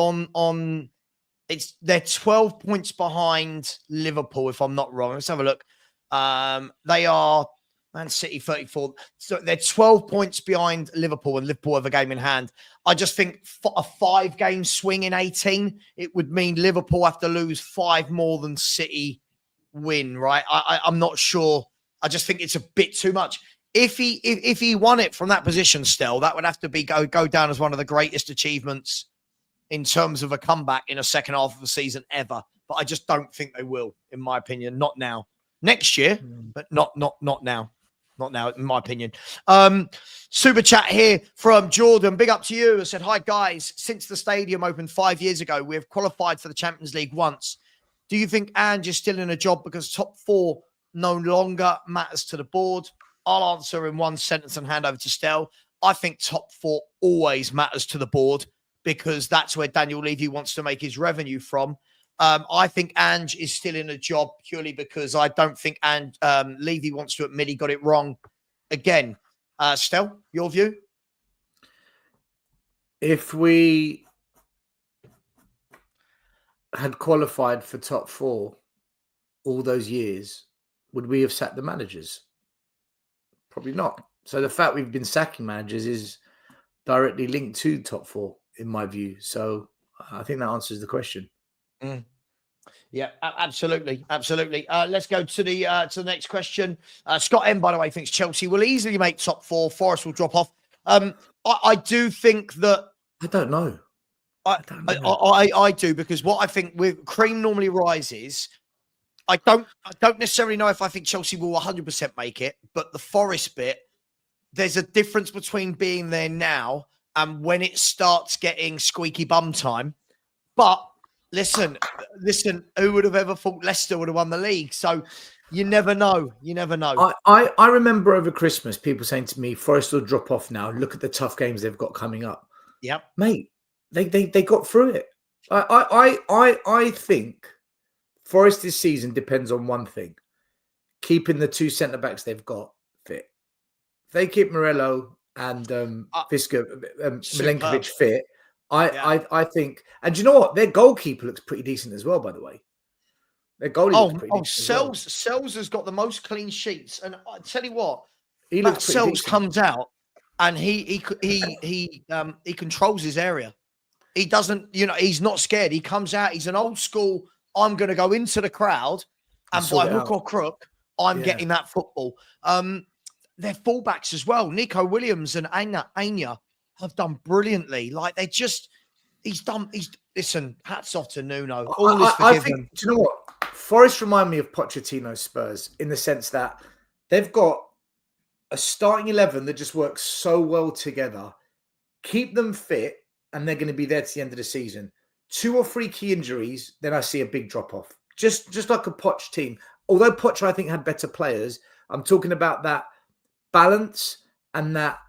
they're 12 points behind Liverpool, if I'm not wrong. Let's have a look. They are Man City 34. So they're 12 points behind Liverpool, and Liverpool have a game in hand. I just think a 5-game swing in 18, it would mean Liverpool have to lose 5 more than City win, right? I'm not sure. I just think it's a bit too much. If he won it from that position still, that would have to be go down as one of the greatest achievements in terms of a comeback in a second half of the season ever. But I just don't think they will, in my opinion. Not now. Next year, but not now. Not now, in my opinion. Super chat here from Jordan. Big up to you. I said, hi, guys. Since the stadium opened 5 years ago, we have qualified for the Champions League once. Do you think Ange is still in a job because top four no longer matters to the board? I'll answer in one sentence and hand over to Stel. I think top 4 always matters to the board because that's where Daniel Levy wants to make his revenue from. I think Ange is still in a job purely because I don't think Levy wants to admit he got it wrong again. Stel, your view? If we had qualified for top 4 all those years, would we have sacked the managers? Probably not. So the fact we've been sacking managers is directly linked to top 4, in my view. So I think that answers the question. Yeah, absolutely. Let's go to the next question. Scott M, by the way, thinks Chelsea will easily make top 4. Forest will drop off. I do think that. I don't know. I do, because what I think with cream normally rises. I don't necessarily know if I think Chelsea will 100% make it, but the Forest bit, there's a difference between being there now and when it starts getting squeaky bum time. But listen, who would have ever thought Leicester would have won the league? So you never know. I remember over Christmas people saying to me, Forest will drop off now. Look at the tough games they've got coming up. Yep. Mate, they got through it. I think Forest this season depends on one thing: keeping the 2 centre backs they've got fit. If they keep Morello and Milenkovic fit, I think. And do you know what? Their goalkeeper looks pretty decent as well. By the way, their goalie looks pretty decent. Sells has got the most clean sheets, and I tell you what, he looks pretty Sells decent. comes out and he controls his area. He doesn't, he's not scared. He comes out. He's an old school. I'm going to go into the crowd, and by hook or crook, I'm getting that football. Their fullbacks as well, Nico Williams and Anya have done brilliantly. Like listen, hats off to Nuno. All is forgiven. Do you know what? Forest remind me of Pochettino's Spurs in the sense that they've got a starting 11 that just works so well together. Keep them fit, and they're going to be there to the end of the season. 2 or 3 key injuries, then I see a big drop-off. Just like a Poch team. Although Poch, I think, had better players, I'm talking about that balance and that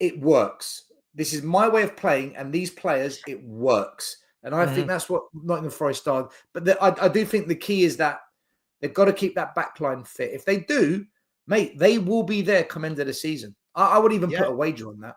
it works. This is my way of playing, and these players, it works. And I think that's what Nottingham Forest are. But I do think the key is that they've got to keep that backline fit. If they do, mate, they will be there come end of the season. I would even put a wager on that.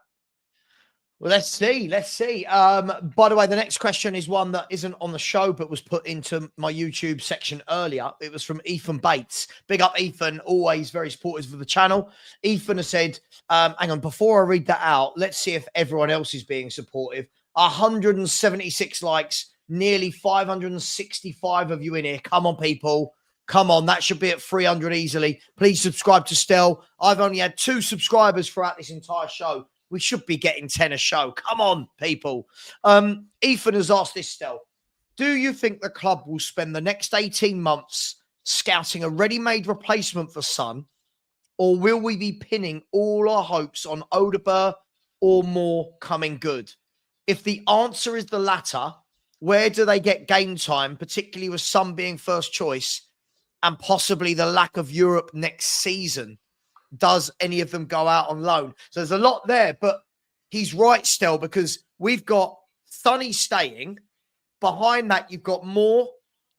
Well, let's see. By the way, the next question is one that isn't on the show, but was put into my YouTube section earlier. It was from Ethan Bates. Big up, Ethan. Always very supportive of the channel. Ethan has said, hang on, before I read that out, let's see if everyone else is being supportive. 176 likes, nearly 565 of you in here. Come on, people. Come on. That should be at 300 easily. Please subscribe to Stel. I've only had 2 subscribers throughout this entire show. We should be getting 10 a show. Come on, people. Ethan has asked this, Stel. Do you think the club will spend the next 18 months scouting a ready-made replacement for Son, or will we be pinning all our hopes on Odegaard or more coming good? If the answer is the latter, where do they get game time, particularly with Son being first choice and possibly the lack of Europe next season? Does any of them go out on loan? So there's a lot there, but he's right, Stel, because we've got Sonny staying. Behind that, you've got Moore,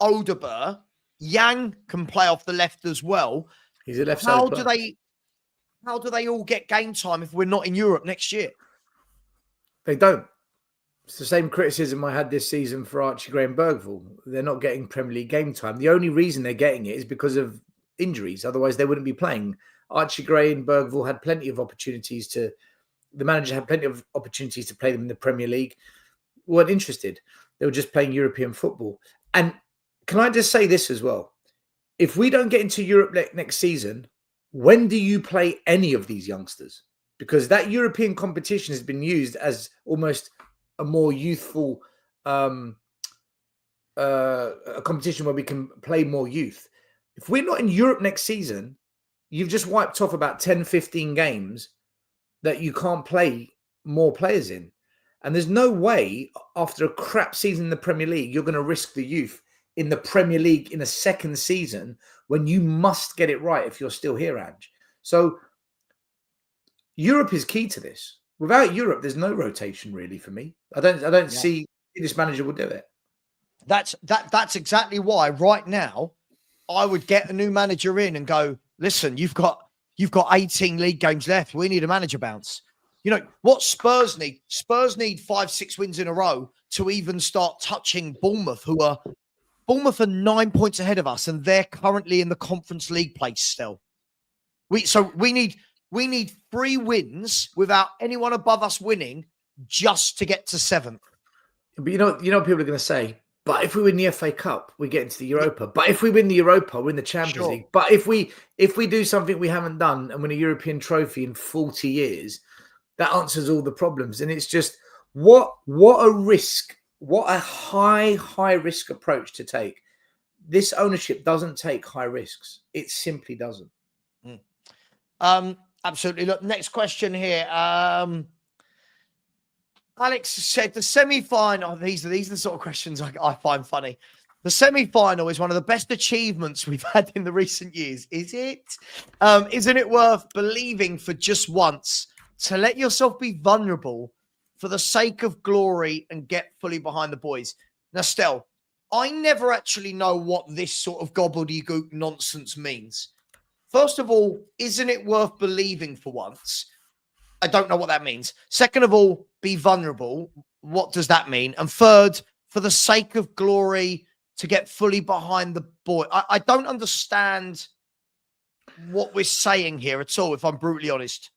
Odegaard. Yang can play off the left as well. He's a left How side. How do they all get game time if we're not in Europe next year? They don't. It's the same criticism I had this season for Archie Gray and Bergvall. They're not getting Premier League game time. The only reason they're getting it is because of injuries. Otherwise, they wouldn't be playing. Archie Gray and Bergvall had plenty of opportunities the manager had plenty of opportunities to play them in the Premier League. Weren't interested. They were just playing European football. And can I just say this as well? If we don't get into Europe next season, when do you play any of these youngsters? Because that European competition has been used as almost a more youthful a competition where we can play more youth. If we're not in Europe next season, you've just wiped off about 10, 15 games that you can't play more players in. And there's no way after a crap season in the Premier League, you're going to risk the youth in the Premier League in a second season when you must get it right if you're still here, Ange. So Europe is key to this. Without Europe, there's no rotation really for me. I don't see this manager will do it. That's exactly why right now I would get a new manager in and go, listen, you've got 18 league games left. We need a manager bounce. You know what Spurs need? Spurs need 5-6 wins in a row to even start touching Bournemouth, Bournemouth are 9 points ahead of us, and they're currently in the Conference League place still. We need 3 wins without anyone above us winning just to get to 7th. But you know what people are going to say? But if we win the FA Cup, we get into the Europa. But if we win the Europa, we're in the Champions League. But if we do something we haven't done and win a European trophy in 40 years, that answers all the problems. And it's just what a risk, what a high risk approach to take. This ownership doesn't take high risks. It simply doesn't. Absolutely. Look, next question here. Alex said the semi-final. These are the sort of questions I find funny. The semi-final is one of the best achievements we've had in the recent years. Is it? Isn't it worth believing for just once to let yourself be vulnerable for the sake of glory and get fully behind the boys? Now, Stel, I never actually know what this sort of gobbledygook nonsense means. First of all, isn't it worth believing for once? I don't know what that means. Second of all, be vulnerable. What does that mean? And third, for the sake of glory, to get fully behind the boy. I don't understand what we're saying here at all, if I'm brutally honest.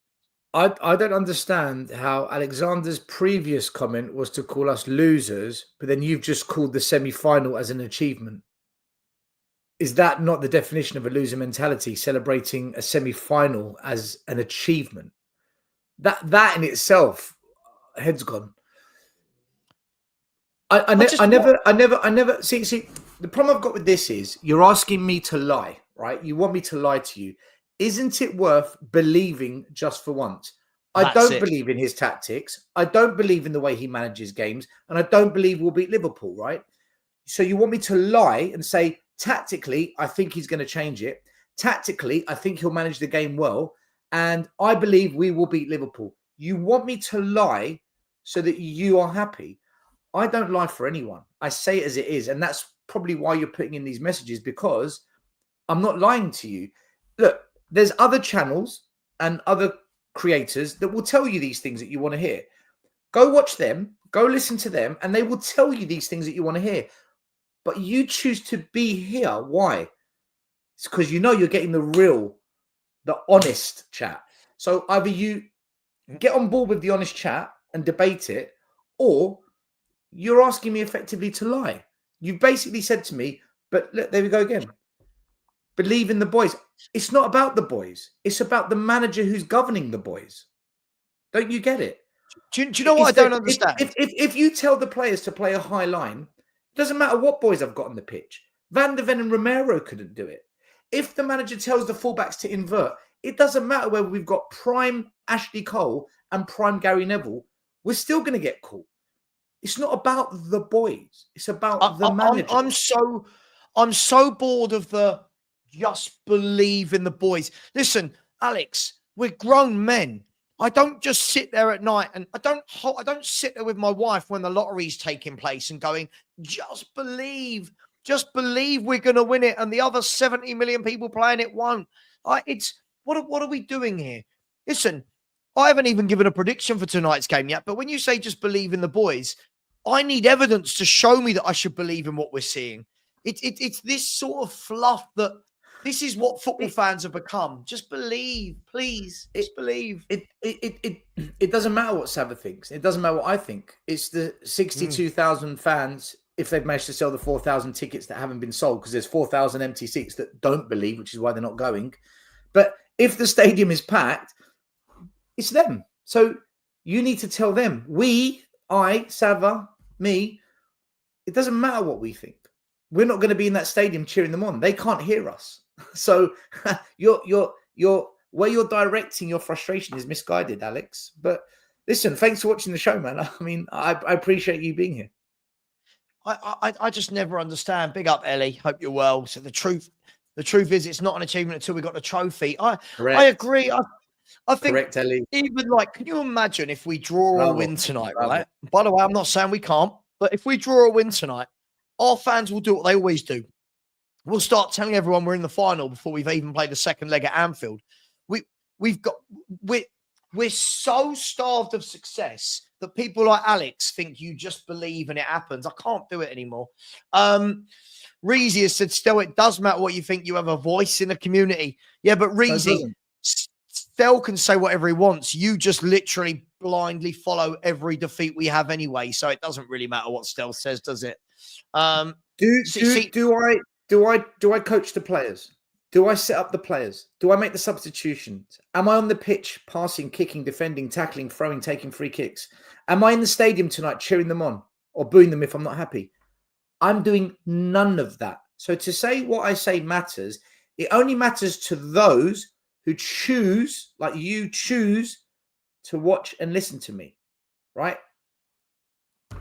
I don't understand how Alexander's previous comment was to call us losers, but then you've just called the semi-final as an achievement. Is that not the definition of a loser mentality, celebrating a semi-final as an achievement? That in itself, head's gone. I never see. The problem I've got with this is you're asking me to lie, right? You want me to lie to you. Isn't it worth believing just for once? I don't believe in his tactics. I don't believe in the way he manages games, and I don't believe we'll beat Liverpool, right? So you want me to lie and say, tactically, I think he's going to change it. Tactically, I think he'll manage the game well, and I believe we will beat Liverpool. You want me to lie so that you are happy. I don't lie for anyone. I say it as it is, and that's probably why you're putting in these messages, because I'm not lying to you. Look, there's other channels and other creators that will tell you these things that you want to hear. Go watch them, go listen to them, and they will tell you these things that you want to hear. But you choose to be here. Why? It's because you know you're getting the real, the honest chat. So either you get on board with the honest chat and debate it, or you're asking me effectively to lie. You basically said to me, but look, there we go again. Believe in the boys. It's not about the boys. It's about the manager who's governing the boys. Don't you get it? Do you know what I don't understand? If you tell the players to play a high line, it doesn't matter what boys I've got on the pitch. Van der Ven and Romero couldn't do it. If the manager tells the fullbacks to invert, it doesn't matter whether we've got prime Ashley Cole and prime Gary Neville. We're still going to get caught. It's not about the boys. It's about the manager. I'm so bored of the just believe in the boys. Listen, Alex, we're grown men. I don't just sit there at night and I don't sit there with my wife when the lottery's taking place and going, just believe we're going to win it and the other 70 million people playing it won't. What are we doing here? Listen, I haven't even given a prediction for tonight's game yet, but when you say just believe in the boys, I need evidence to show me that I should believe in what we're seeing. It's this sort of fluff that this is what football fans have become. Just believe, please. Just believe. It doesn't matter what Savva thinks. It doesn't matter what I think. It's the 62,000 fans, if they've managed to sell the 4,000 tickets that haven't been sold, because there's 4,000 empty seats that don't believe, which is why they're not going. But if the stadium is packed, it's them. So you need to tell them. Savva, me, it doesn't matter what we think. We're not going to be in that stadium cheering them on. They can't hear us. So where you're directing your frustration is misguided, Alex. But listen, thanks for watching the show, man. I mean, I appreciate you being here. I just never understand. Big up, Ellie. Hope you're well. So the truth is, it's not an achievement until we got the trophy. I agree. I think Correct, Ellie. even like, can you imagine if we draw or Bravo. win tonight, Bravo. right? By the way, I'm not saying we can't, but if we draw or win tonight, our fans will do what they always do. We'll start telling everyone we're in the final before we've even played the second leg at Anfield. We're so starved of success that people like Alex think you just believe and it happens. I can't do it anymore. Reezy has said, still, it does matter what you think. You have a voice in the community. Yeah, but Reezy, Stel can say whatever he wants. You just literally blindly follow every defeat we have anyway. So it doesn't really matter what Stel says, does it? Do I coach the players? Do I set up the players? Do I make the substitutions? Am I on the pitch, passing, kicking, defending, tackling, throwing, taking free kicks? Am I in the stadium tonight cheering them on or booing them if I'm not happy? I'm doing none of that. So to say what I say matters, it only matters to those who choose, like you choose, to watch and listen to me, right?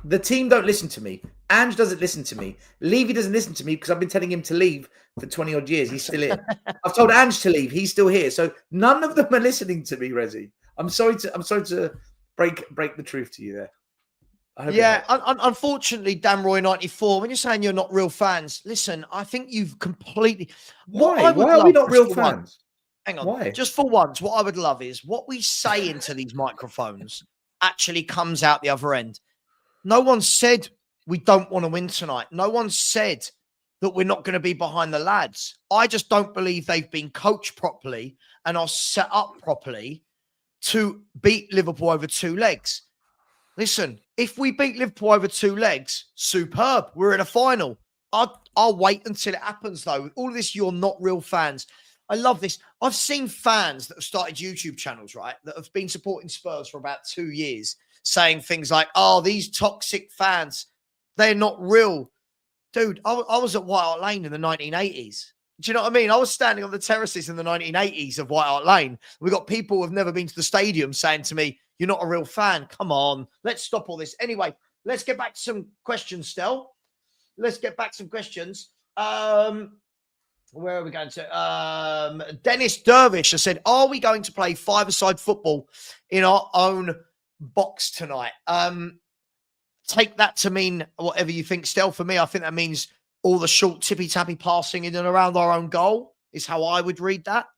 The team don't listen to me. Ange doesn't listen to me. Levy doesn't listen to me because I've been telling him to leave for 20 odd years. He's still here. I've told Ange to leave. He's still here. So none of them are listening to me, Rezi. I'm sorry to break the truth to you there. Unfortunately, Damroy 94, when you're saying you're not real fans, listen, I think you've completely... Why are we not real fans? Hang on. Why? Just for once, what I would love is what we say into these microphones actually comes out the other end. No one said we don't want to win tonight. No one said that we're not going to be behind the lads. I just don't believe they've been coached properly and are set up properly to beat Liverpool over two legs. Listen, if we beat Liverpool over two legs, superb. We're in a final. I'll wait until it happens, though. With all of this, you're not real fans. I love this. I've seen fans that have started YouTube channels, right, that have been supporting Spurs for about 2 years, saying things like, oh, these toxic fans, they're not real. Dude, I was at White Hart Lane in the 1980s. Do you know what I mean? I was standing on the terraces in the 1980s of White Hart Lane. We got people who have never been to the stadium saying to me, you're not a real fan. Come on. Let's stop all this. Anyway, let's get back to some questions, Stel. Let's get back to some questions. Where are we going to? Dennis Dervish has said, are we going to play five-a-side football in our own box tonight? Take that to mean whatever you think, Stel. For me, I think that means all the short tippy-tappy passing in and around our own goal is how I would read that.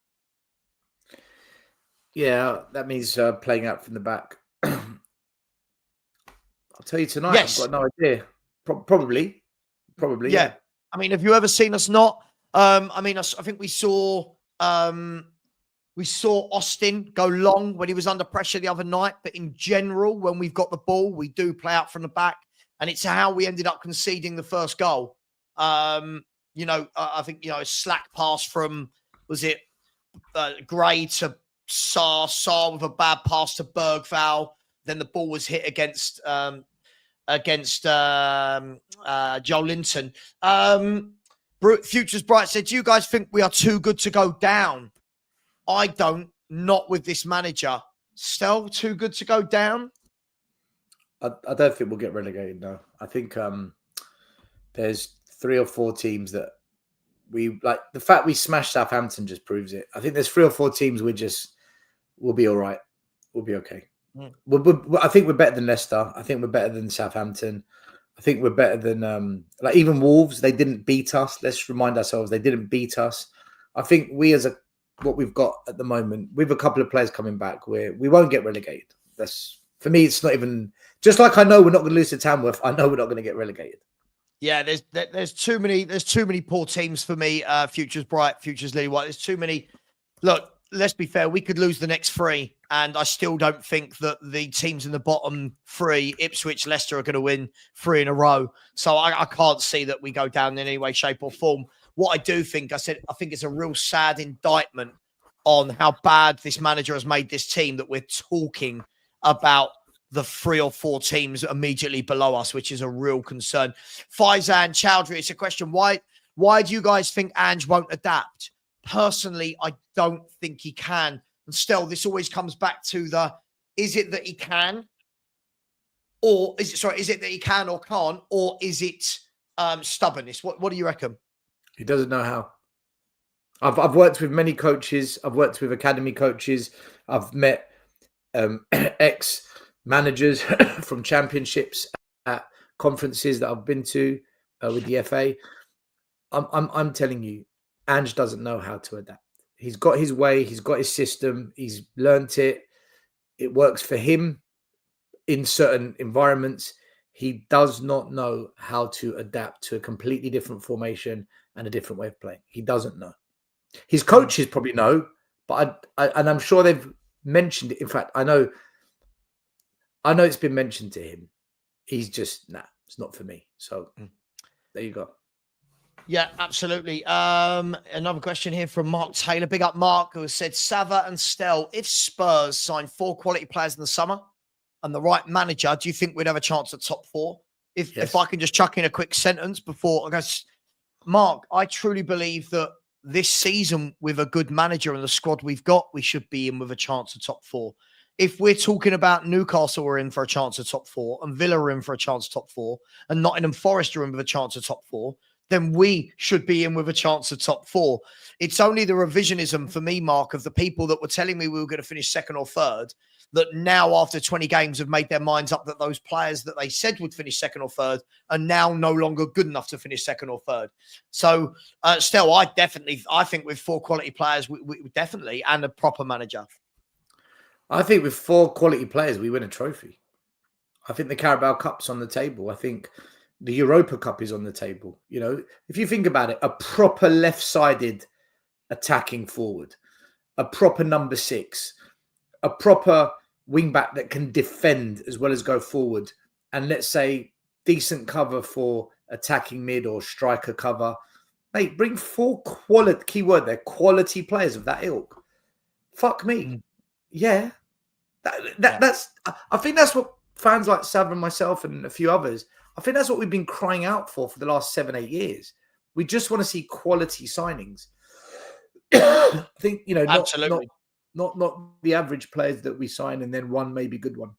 Yeah, that means playing out from the back. I'll tell you tonight, yes. I've got no idea. Probably. Yeah. I mean, have you ever seen us not? I think we saw Austin go long when he was under pressure the other night. But in general, when we've got the ball, we do play out from the back. And it's how we ended up conceding the first goal. I think, a slack pass from, was it Gray to Saar with a bad pass to Bergvall. Then the ball was hit against Joe Linton. Futures Bright said, do you guys think we are too good to go down? I don't. Not with this manager. Still too good to go down? I don't think we'll get relegated, no. I think there's 3 or 4 teams that we like. The fact we smashed Southampton just proves it. I think there's 3 or 4 teams we'll be all right. We'll be okay. I think we're better than Leicester. I think we're better than Southampton. I think we're better than even Wolves. They didn't beat us. Let's remind ourselves they didn't beat us. I think what we've got at the moment, with a couple of players coming back, we won't get relegated. That's, for me, it's not even, just like I know we're not going to lose to Tamworth, I know we're not going to get relegated. Yeah, there's too many poor teams for me. Futures Bright, Futures Lily White. There's too many. Look, let's be fair. We could lose the next 3, and I still don't think that the teams in the bottom 3, Ipswich, Leicester, are going to win 3 in a row. So I can't see that we go down in any way, shape, or form. What I do think, I think it's a real sad indictment on how bad this manager has made this team that we're talking about the 3 or 4 teams immediately below us, which is a real concern. Faizan Chowdhury, it's a question. Why do you guys think Ange won't adapt? Personally, I don't think he can. And still, this always comes back to is it that he can? or is it? Sorry, is it that he can or can't, or is it stubbornness? What do you reckon? He doesn't know how. I've worked with many coaches. I've worked with academy coaches. I've met ex managers from championships at conferences that I've been to with the FA. I'm telling you, Ange doesn't know how to adapt. He's got his way. He's got his system. He's learnt it. It works for him in certain environments. He does not know how to adapt to a completely different formation and a different way of playing. He doesn't know. His coaches probably know, but and I'm sure they've mentioned it. In fact, I know it's been mentioned to him. He's just, it's not for me. So there you go. Yeah, absolutely. Another question here from Mark Taylor. Big up Mark, who has said, Savva and Stel, if Spurs sign 4 quality players in the summer and the right manager, do you think we'd have a chance at top 4? If I can just chuck in a quick sentence before I guess, Mark, I truly believe that this season, with a good manager and the squad we've got, we should be in with a chance of top 4. If we're talking about Newcastle are in for a chance of top 4 and Villa are in for a chance of top 4 and Nottingham Forest are in with a chance of top 4, then we should be in with a chance of top 4. It's only the revisionism for me, Mark, of the people that were telling me we were going to finish second or third, that now after 20 games have made their minds up that those players that they said would finish second or third are now no longer good enough to finish second or third. So still, I think with 4 quality players, we definitely, and a proper manager. I think with 4 quality players, we win a trophy. I think the Carabao Cup's on the table. I think the Europa Cup is on the table. You know, if you think about it, a proper left-sided attacking forward, a proper number 6, a proper wing-back that can defend as well as go forward, and let's say decent cover for attacking mid or striker cover. Mate, bring 4 quality, keyword there, quality players of that ilk. Fuck me. Yeah. That's, I think that's what fans like Savva and myself and a few others, I think that's what we've been crying out for the last 7-8 years. We just want to see quality signings. I think, you know, Absolutely. not the average players that we sign and then one maybe good one.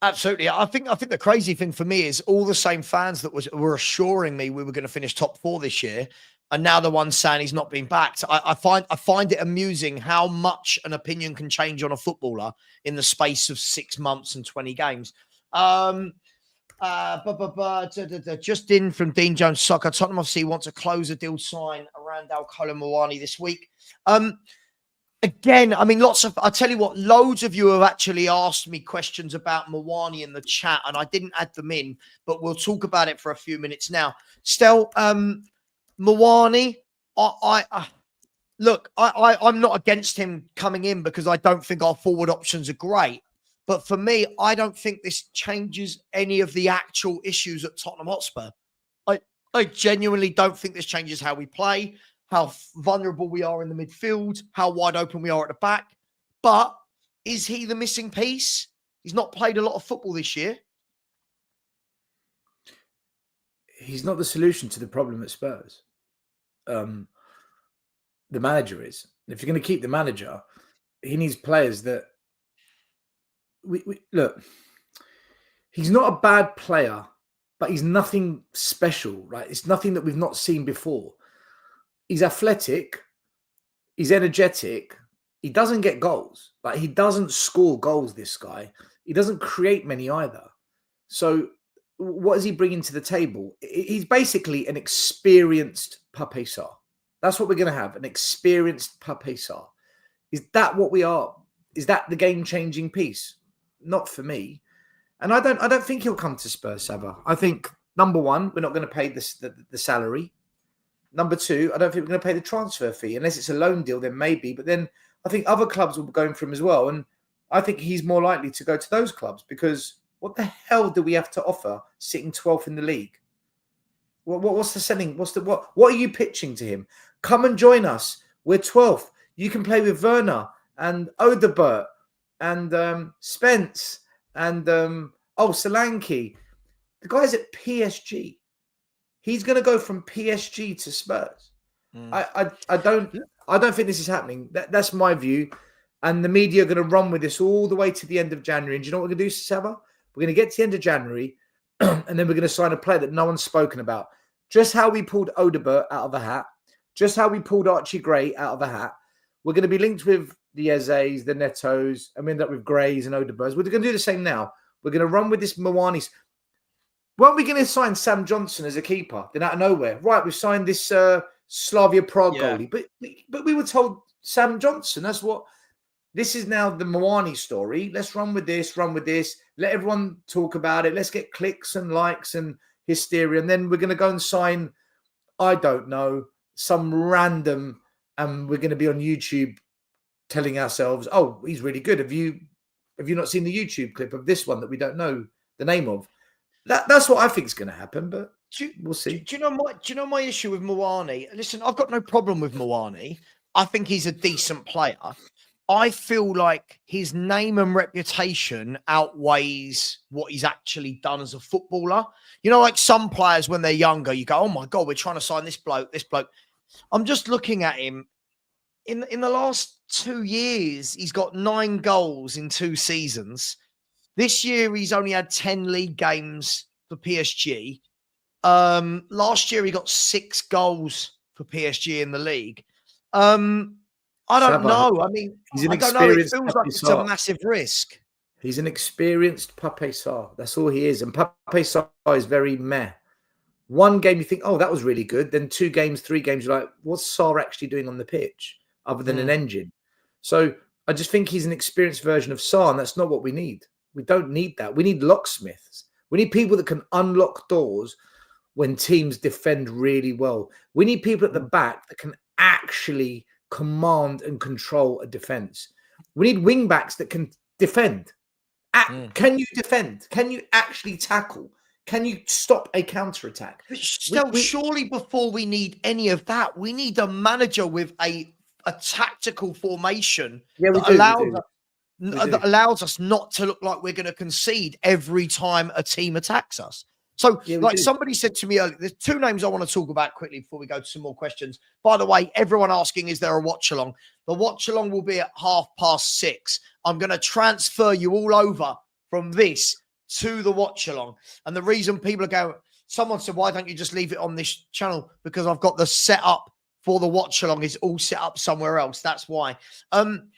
Absolutely. I think the crazy thing for me is all the same fans that were assuring me we were going to finish top 4 this year, and now the ones saying he's not being backed. I find it amusing how much an opinion can change on a footballer in the space of 6 months and 20 games. Just in from Dean Jones Soccer, Tottenham FC want to close a deal sign around Al-Kolo Muani this week. Again, I mean, I tell you what, loads of you have actually asked me questions about Muani in the chat, and I didn't add them in, but we'll talk about it for a few minutes now. Stel, Muani, look, I'm not against him coming in because I don't think our forward options are great. But for me, I don't think this changes any of the actual issues at Tottenham Hotspur. I genuinely don't think this changes how we play, how vulnerable we are in the midfield, how wide open we are at the back. But is he the missing piece? He's not played a lot of football this year. He's not the solution to the problem at Spurs. The manager is. If you're going to keep the manager, he needs players that look, he's not a bad player, but he's nothing special, right? It's nothing that we've not seen before. He's athletic. He's energetic. He doesn't get goals. Like, he doesn't score goals, this guy. He doesn't create many either. So what is he bringing to the table? He's basically an experienced Pape Sarr. That's what we're going to have, an experienced Pape Sarr. Is that what we are? Is that the game-changing piece? Not for me. And I don't think he'll come to Spurs, Savva. I think, number one, we're not going to pay the salary. Number two, I don't think we're going to pay the transfer fee. Unless it's a loan deal, then maybe. But then I think other clubs will be going for him as well. And I think he's more likely to go to those clubs because what the hell do we have to offer sitting 12th in the league? What's the selling? What are you pitching to him? Come and join us. We're 12th. You can play with Werner and Odebert and Spence and Solanke. The guy's at PSG. He's going to go from PSG to Spurs. I don't think this is happening. That's my view. And the media are going to run with this all the way to the end of January. And do you know what we're going to do, Savva? We're going to get to the end of January, and then we're going to sign a player that no one's spoken about. Just how we pulled Odobert out of a hat, just how we pulled Archie Gray out of a hat. We're going to be linked with the Ezes, the Netos, and we end up with Grays and Odeberts. We're going to do the same now. We're going to run with this Mawani. Weren't we going to sign Sam Johnson as a keeper? Then out of nowhere, right? We've signed this Slavia Prague goalie, but we were told Sam Johnson. That's what. This is now the Mawani story. Let's run with this. Let everyone talk about it. Let's get clicks and likes and hysteria, and then we're going to go and sign. I don't know, some random, and we're going to be on YouTube telling ourselves, "Oh, he's really good." Have you not seen the YouTube clip of this one that we don't know the name of? That's what I think is going to happen, but we'll see. Do you know my issue with Mawani? Listen, I've got no problem with Mawani. I think he's a decent player. I feel like his name and reputation outweighs what he's actually done as a footballer. You know, like some players when they're younger, you go, "Oh my God, we're trying to sign this bloke, this bloke." I'm just looking at him. In the last 2 years, he's got 9 goals in 2 seasons. This year, he's only had 10 league games for PSG. Last year, he got 6 goals for PSG in the league. I don't know. I mean, I don't know. It feels like it's a massive risk. He's an experienced Pape Sarr. That's all he is. And Pape Sarr is very meh. One game you think, oh, that was really good. Then 2 games, 3 games, you're like, what's Sarr actually doing on the pitch other than an engine? So I just think he's an experienced version of Sarr, and that's not what we need. We don't need that. We need locksmiths. We need people that can unlock doors when teams defend really well. We need people at the back that can actually command and control a defense. We need wing backs that can defend. Can you defend? Can you actually tackle? Can you stop a counter-attack? Surely before we need any of that, we need a manager with a tactical formation that allows us not to look like we're going to concede every time a team attacks us. So, somebody said to me earlier, there's 2 names I want to talk about quickly before we go to some more questions. By the way, everyone asking, is there a watch-along? The watch-along will be at 6:30. I'm going to transfer you all over from this to the watch-along. And the reason people are going, someone said, why don't you just leave it on this channel? Because I've got the setup for the watch-along is all set up somewhere else. That's why. I'm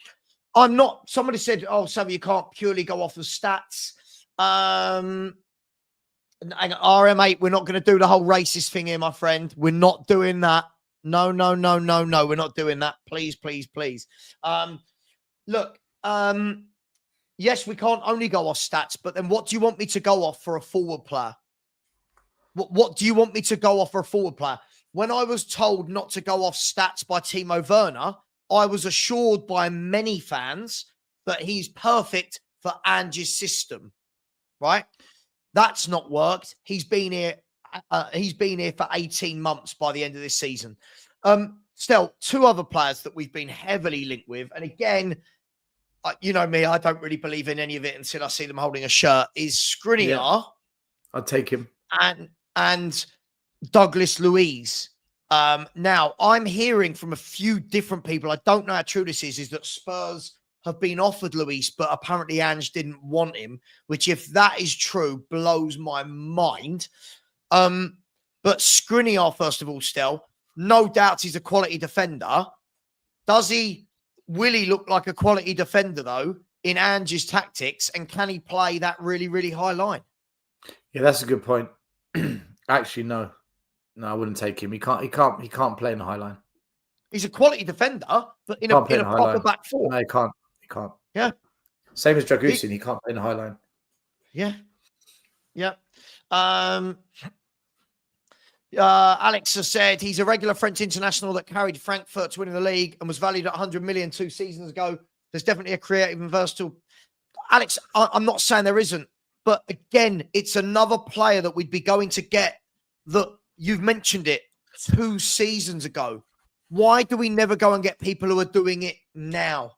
not, somebody said, oh, Savva, you can't purely go off of stats. And RM8, we're not going to do the whole racist thing here, my friend. We're not doing that. No. We're not doing that. Please. Look, yes, we can't only go off stats, but then what do you want me to go off for a forward player? What do you want me to go off for a forward player? When I was told not to go off stats by Timo Werner, I was assured by many fans that he's perfect for Ange's system, right? That's not worked. He's been here for 18 months by the end of this season. Still, 2 other players that we've been heavily linked with, and again, you know me, I don't really believe in any of it until I see them holding a shirt, is Skriniar. Yeah, I'll take him. And Douglas Luiz. Now, I'm hearing from a few different people, I don't know how true this is that Spurs have been offered Luis, but apparently Ange didn't want him, which if that is true, blows my mind. But Skriniar, first of all, Stel, no doubt he's a quality defender. Will he look like a quality defender, though, in Ange's tactics? And can he play that really, really high line? Yeah, that's a good point. Actually, no, I wouldn't take him. He can't play in the high line. He's a quality defender, but in a proper back four. No, he can't. He can't. Yeah. Same as Dragusin. He can't play in the high line. Yeah. Alex has said he's a regular French international that carried Frankfurt to winning the league and was valued at 100 million 2 seasons ago. There's definitely a creative and versatile. Alex, I'm not saying there isn't, but again, it's another player that we'd be going to get that you've mentioned it 2 seasons ago. Why do we never go and get people who are doing it now?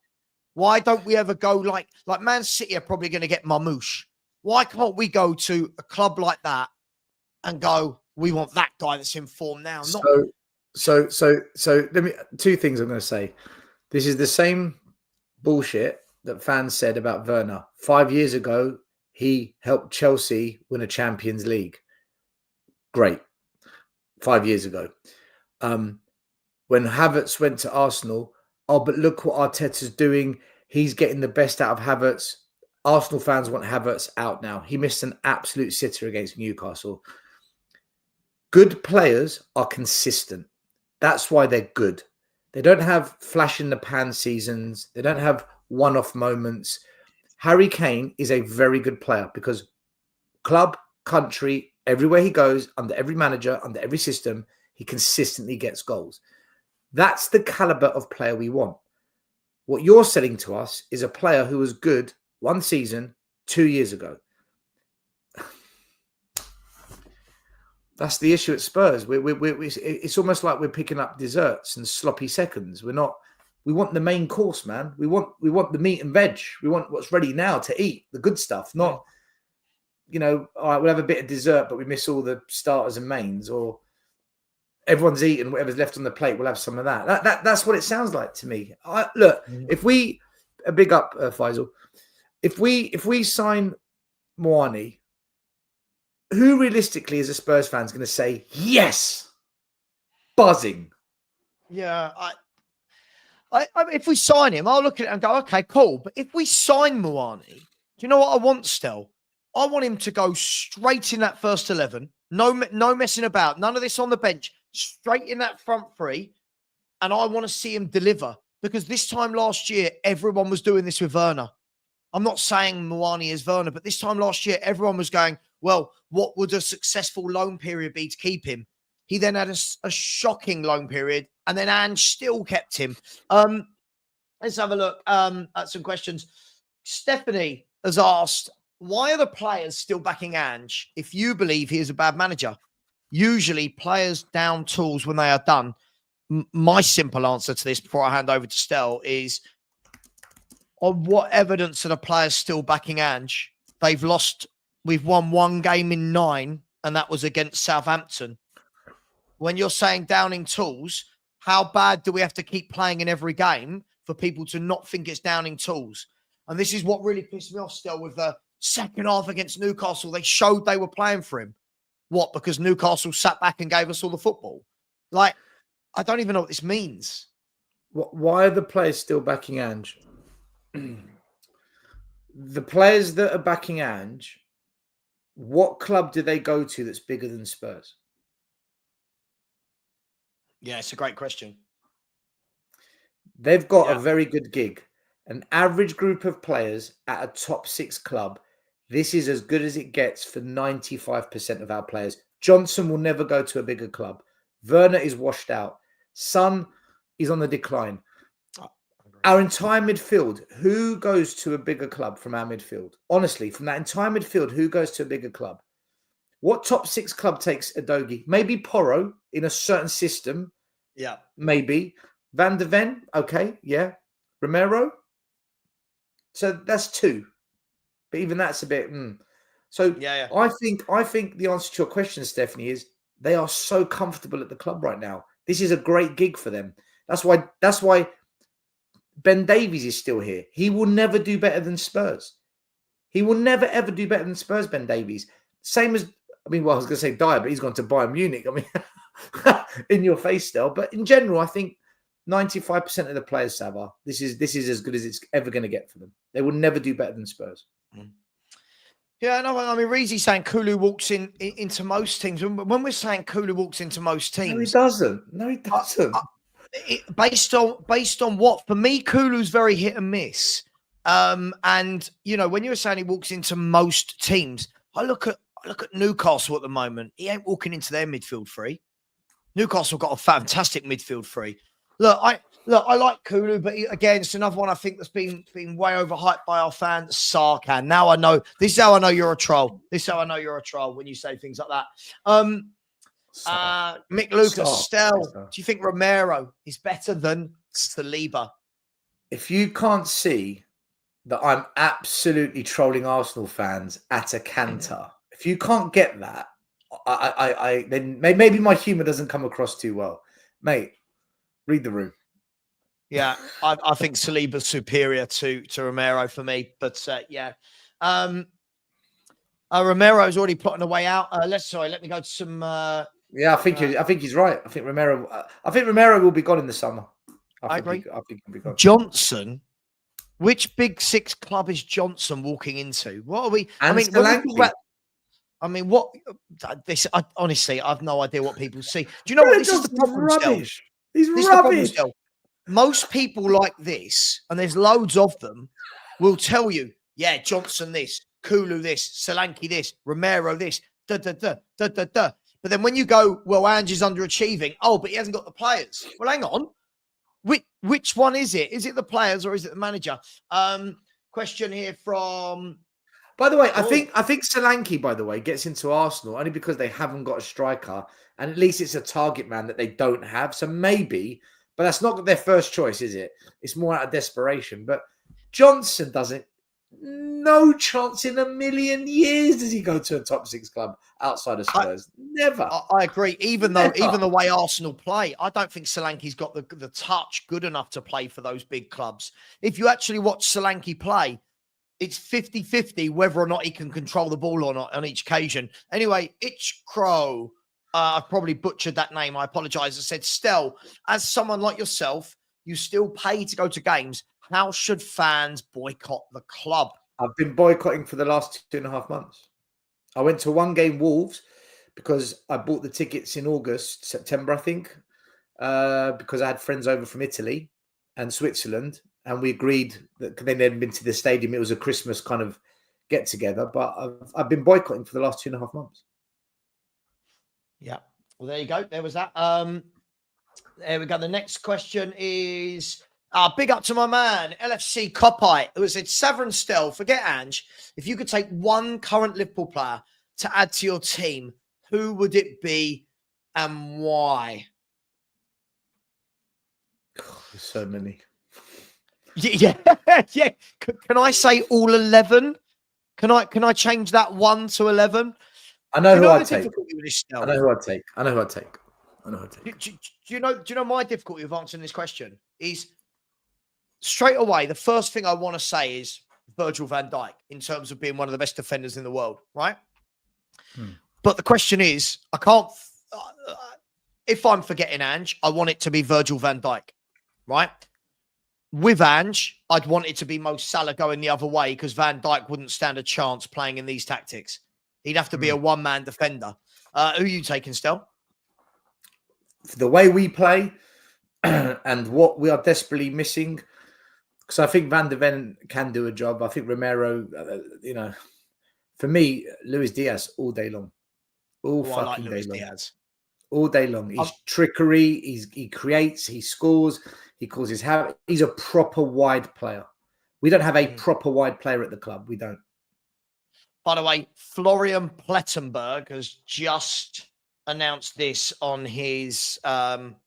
Why don't we ever go like Man City are probably going to get Mamouche? Why can't we go to a club like that and go, we want that guy that's in form now? So let me, 2 things I'm going to say. This is the same bullshit that fans said about Werner. 5 years ago, he helped Chelsea win a Champions League. Great. 5 years ago. When Havertz went to Arsenal, oh, but look what Arteta's doing. He's getting the best out of Havertz. Arsenal fans want Havertz out now. He missed an absolute sitter against Newcastle. Good players are consistent. That's why they're good. They don't have flash in the pan seasons. They don't have one-off moments. Harry Kane is a very good player because club, country, everywhere he goes, under every manager, under every system, he consistently gets goals. That's the caliber of player we want. What you're selling to us is a player who was good one season, 2 years ago. That's the issue at Spurs. It's almost like we're picking up desserts and sloppy seconds. We want the main course, man. We want the meat and veg. We want what's ready now to eat, the good stuff, not, all right, we'll have a bit of dessert, but we miss all the starters and mains, or everyone's eating whatever's left on the plate. We'll have some of that. That's what it sounds like to me. If we big up Faisal, if we sign Moani, who realistically, as a Spurs fan, is going to say yes, buzzing? Yeah, I if we sign him, I'll look at it and go, okay, cool. But if we sign Moani, do you know what I want still? I want him to go straight in that first 11. No messing about. None of this on the bench. Straight in that front three. And I want to see him deliver. Because this time last year, everyone was doing this with Werner. I'm not saying Moani is Werner, but this time last year, everyone was going, well, what would a successful loan period be to keep him? He then had a shocking loan period, and then Ange still kept him. Let's have a look at some questions. Stephanie has asked, why are the players still backing Ange if you believe he is a bad manager? Usually players down tools when they are done. My simple answer to this before I hand over to Stel is, on what evidence are the players still backing Ange? We've won 1 game in 9, and that was against Southampton. When you're saying downing tools, how bad do we have to keep playing in every game for people to not think it's downing tools? And this is what really pissed me off still with the second half against Newcastle. They showed they were playing for him. What? Because Newcastle sat back and gave us all the football? Like, I don't even know what this means. Why are the players still backing Ange? The players that are backing Ange, what club do they go to that's bigger than Spurs? Yeah, it's a great question. They've got a very good gig. An average group of players at a top 6 club. This is as good as it gets for 95% of our players. Johnson will never go to a bigger club. Werner is washed out. Son is on the decline. Our entire midfield, who goes to a bigger club from our midfield? Honestly, from that entire midfield, who goes to a bigger club? What top 6 club takes Udogie? Maybe Porro in a certain system. Yeah. Maybe. Van der Ven. Okay. Yeah. Romero. So that's 2. But even that's a bit. So yeah. I think the answer to your question, Stephanie, is they are so comfortable at the club right now. This is a great gig for them. That's why Ben Davies is still here. He will never do better than Spurs. He will never, ever do better than Spurs, Ben Davies. Same as, I was going to say Dyer, but he's gone to Bayern Munich. In your face still. But in general, I think 95% of the players, Savva, this is as good as it's ever going to get for them. They will never do better than Spurs. Yeah, no, Reezy's saying Kulu walks into most teams. When we're saying Kulu walks into most teams... No, he doesn't. Based on what? For me, Kulu's very hit and miss. And, when you were saying he walks into most teams, I look at Newcastle at the moment. He ain't walking into their midfield three. Newcastle got a fantastic midfield three. Look, I like Kulu, but again, it's another one I think that's been way overhyped by our fans. Sarkan. Now I know. This is how I know you're a troll. When you say things like that. Mick Lucas, Stel. Do you think Romero is better than Saliba? If you can't see that I'm absolutely trolling Arsenal fans at a canter, if you can't get that, then maybe my humour doesn't come across too well, mate. Read the room. Yeah, I think Saliba's superior to Romero for me, but yeah. Romero's already plotting a way out. Let me go to some. Yeah, I think he's right. I think Romero will be gone in the summer. I agree. I think he'll be gone. Johnson. Which Big Six club is Johnson walking into? What are we? And what this? Honestly, I've no idea what people see. Do you know what? This is the problem. Rubbish. He's rubbish. Most people like this, and there's loads of them, will tell you, yeah, Johnson this, Kulu this, Solanke this, Romero this, da da da da da da. But then when you go, well, Ange is underachieving. Oh, but he hasn't got the players. Well, hang on. Which one is it? Is it the players or is it the manager? Question here from. By the way, I think Solanke, by the way, gets into Arsenal only because they haven't got a striker, and at least it's a target man that they don't have. So maybe, but that's not their first choice, is it? It's more out of desperation. But Johnson doesn't. No chance in a million years does he go to a top six club outside of Spurs. Never. I agree. Even the way Arsenal play, I don't think Solanke's got the touch good enough to play for those big clubs. If you actually watch Solanke play, it's 50-50 whether or not he can control the ball or not on each occasion. Anyway, Itch Crow. I've probably butchered that name. I apologize. I said, Stel, as someone like yourself, you still pay to go to games. How should fans boycott the club? I've been boycotting for the last 2.5 months. I went to one game, Wolves, because I bought the tickets in September, I think, because I had friends over from Italy and Switzerland, and we agreed that they hadn't been to the stadium. It was a Christmas kind of get-together, but I've been boycotting for the last 2.5 months. Yeah. Well, there you go. There was that. There we go. The next question is... big up to my man, LFC Copite, who said, Savva Stel, forget Ange. If you could take one current Liverpool player to add to your team, who would it be and why? There's so many. Yeah. Can I say all 11? Can I change that 1 to 11? I know who I'd take. Do you know my difficulty of answering this question is straight away, the first thing I want to say is Virgil van Dijk in terms of being one of the best defenders in the world, right? But the question is, I can't, if I'm forgetting Ange, I want it to be Virgil van Dijk, right? With Ange, I'd want it to be Mo Salah going the other way because Van Dijk wouldn't stand a chance playing in these tactics. He'd have to be a one-man defender. Who are you taking, Stel? The way we play and what we are desperately missing, because I think Van de Ven can do a job. I think Romero, for me, Luis Diaz all day long. Fucking day long. Diaz. All day long. He's trickery. He creates. He scores. He causes havoc. He's a proper wide player. We don't have a proper wide player at the club. We don't. By the way, Florian Plettenberg has just announced this on his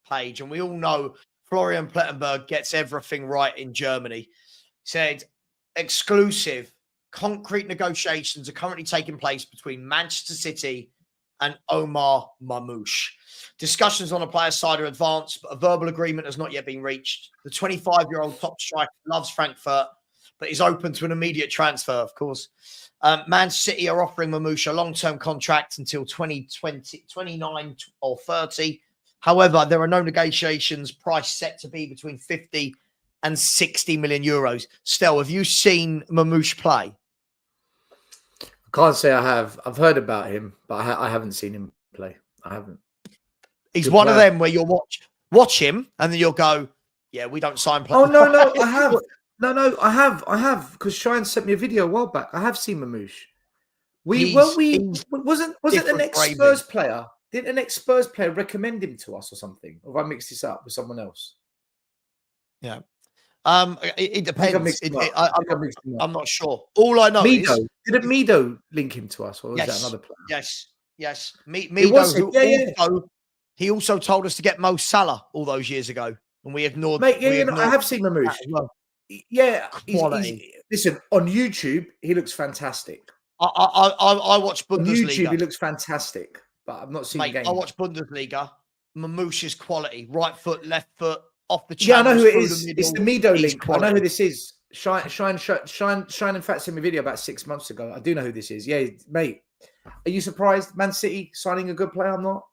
page. And we all know Florian Plettenberg gets everything right in Germany. He said, exclusive, concrete negotiations are currently taking place between Manchester City and Omar Mamouche. Discussions on the player's side are advanced, but a verbal agreement has not yet been reached. The 25-year-old top striker loves Frankfurt, but is open to an immediate transfer, of course. Man City are offering Mamouche a long-term contract until 2020, 29 or 30. However, there are no negotiations, price set to be between 50 and 60 million euros. Stel, have you seen Mamouche play? I can't say I have. I've heard about him, but I haven't seen him play. I haven't. He's good one player. Of them where you'll watch him and then you'll go, yeah, we don't sign players. Oh, no, I have. No, I have, because Cheyenne sent me a video a while back. I have seen Mamouche. Wasn't an ex-Spurs player? Did an ex-Spurs player recommend him to us or something? Or have I mixed this up with someone else? Yeah. It depends. I'm not sure. All I know is... Didn't Mido link him to us? Or was that another player? Yes. Mido, he also told us to get Mo Salah all those years ago. And we ignored... Mate, I have seen Mamouche. Yeah, listen, on YouTube, he looks fantastic. I watch Bundesliga. On YouTube, he looks fantastic, but I've not seen games. I watch Bundesliga. Mamouche's quality, right foot, left foot, off the channels. Yeah, I know who it is. It's the Mido link. I know who this is. Shine in fact sent me a video about 6 months ago. I do know who this is. Yeah, mate. Are you surprised? Man City signing a good player? I'm not.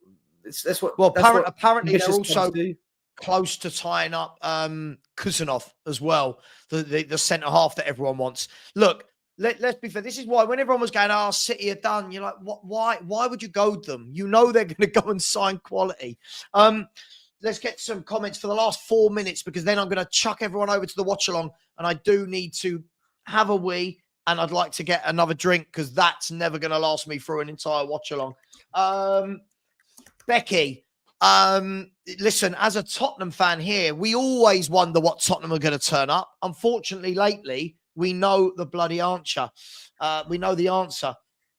That's what. Well, That's what apparently they're ambitious also clubs do. close to tying up Kusanov as well, the centre half that everyone wants. Look, let's be fair. This is why when everyone was going, "Oh, City are done," you're like, "What? Why would you goad them? You know they're going to go and sign quality." Let's get some comments for the last 4 minutes because then I'm going to chuck everyone over to the watch along, and I do need to have a wee, and I'd like to get another drink because that's never going to last me through an entire watch along. Becky, listen, as a Tottenham fan here, we always wonder what Tottenham are going to turn up. Unfortunately, lately, we know the bloody answer. We know the answer.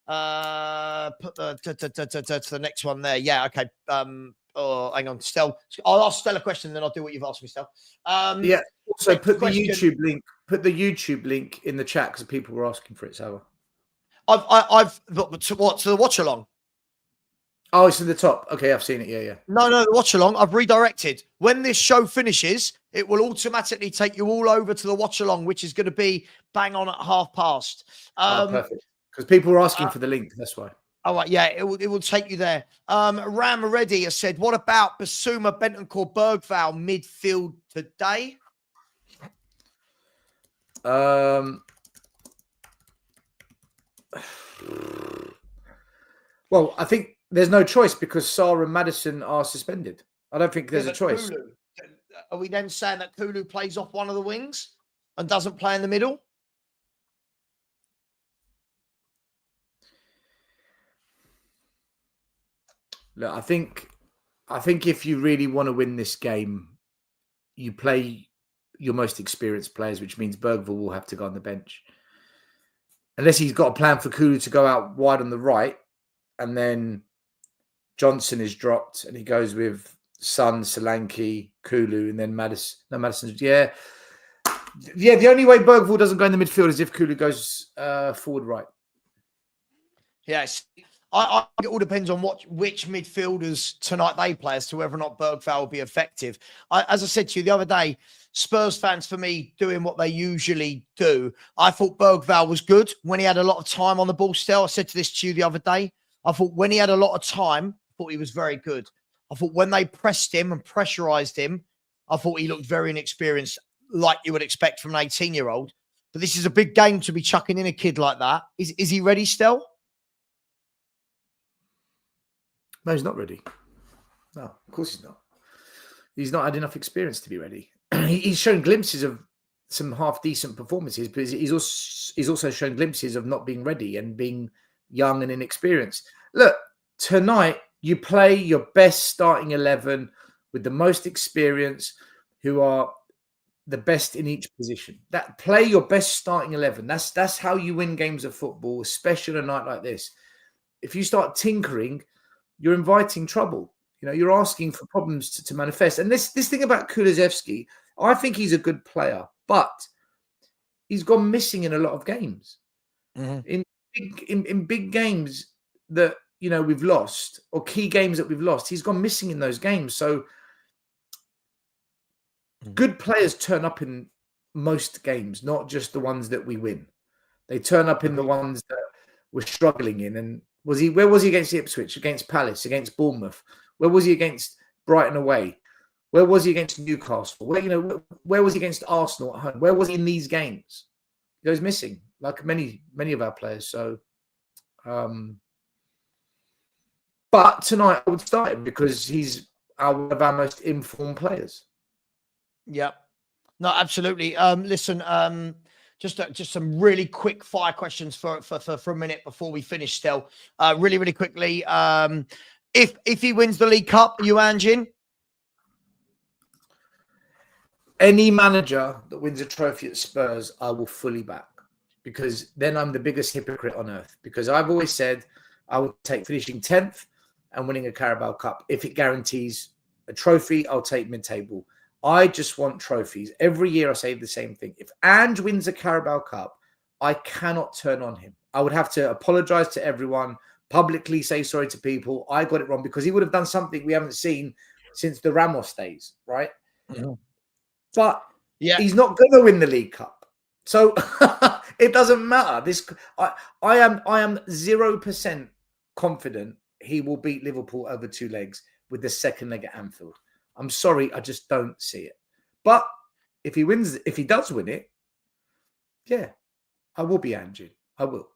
Put the next one there. Yeah, okay. Oh, hang on, Stel. I'll ask Stel a question, then I'll do what you've asked me, Stel. Yeah. Also, put the YouTube link. Put the YouTube link in the chat because people were asking for it. So, I've to the watch along. Oh, it's in the top. Okay, I've seen it. Yeah. No, the watch along. I've redirected. When this show finishes, it will automatically take you all over to the watch along, which is going to be bang on at past. Perfect. Because people were asking for the link. That's why. All right, yeah, it will take you there. Ram Reddy has said, what about Basuma, Bentancur, Bergvall midfield today? Well, I think there's no choice because Sarr and Maddison are suspended. I don't think there's a choice. Kulu, are we then saying that Kulu plays off one of the wings and doesn't play in the middle? Look, I think if you really want to win this game, you play your most experienced players, which means Bergvall will have to go on the bench. Unless he's got a plan for Kulu to go out wide on the right, and then Johnson is dropped, and he goes with Son, Solanke, Kulu, and then Maddison. No, Madison's, yeah. The only way Bergvall doesn't go in the midfield is if Kulu goes forward right. Yes. I think it all depends on which midfielders tonight they play as to whether or not Bergvall will be effective. As I said to you the other day, Spurs fans, for me, doing what they usually do. I thought Bergvall was good when he had a lot of time on the ball still. I said to this to you the other day. I thought when he had a lot of time, I thought he was very good. I thought when they pressed him and pressurized him, I thought he looked very inexperienced, like you would expect from an 18-year-old. But this is a big game to be chucking in a kid like that. Is he ready still? No, he's not ready. No, of course he's not. He's not had enough experience to be ready. He's shown glimpses of some half-decent performances, but he's also shown glimpses of not being ready and being young and inexperienced. Look, tonight you play your best starting 11 with the most experience, who are the best in each position. That play your best starting 11. That's how you win games of football, especially on a night like this. If you start tinkering, you're inviting trouble. You know, you're asking for problems to manifest. And this thing about Kulusevski, I think he's a good player, but he's gone missing in a lot of games. Mm-hmm. In big games that, you know, we've lost, or key games that we've lost, he's gone missing in those games. So good players turn up in most games, not just the ones that we win. They turn up in the ones that we're struggling in. And where was he against Ipswich, against Palace, against Bournemouth? Where was he against Brighton away? Where was he against Newcastle? Where was he against Arsenal at home? Where was he in these games? He goes missing, like many of our players. So, but tonight I would start him because he's one of our most informed players. Yeah, no, absolutely. Listen, just some really quick fire questions for a minute before we finish. Still, really quickly. If he wins the League Cup, are you Ange in? Any manager that wins a trophy at Spurs, I will fully back, because then I'm the biggest hypocrite on earth. Because I've always said I would take finishing 10th and winning a Carabao Cup. If it guarantees a trophy, I'll take mid-table. I just want trophies. Every year I say the same thing. If Ange wins a Carabao Cup, I cannot turn on him. I would have to apologize to everyone, publicly say sorry to people. I got it wrong, because he would have done something we haven't seen since the Ramos days, right? Mm-hmm. But he's not going to win the League Cup. So it doesn't matter. I am 0% confident he will beat Liverpool over 2 legs with the second leg at Anfield. I'm sorry, I just don't see it. But if he does win it, yeah, I will be Ange. I will.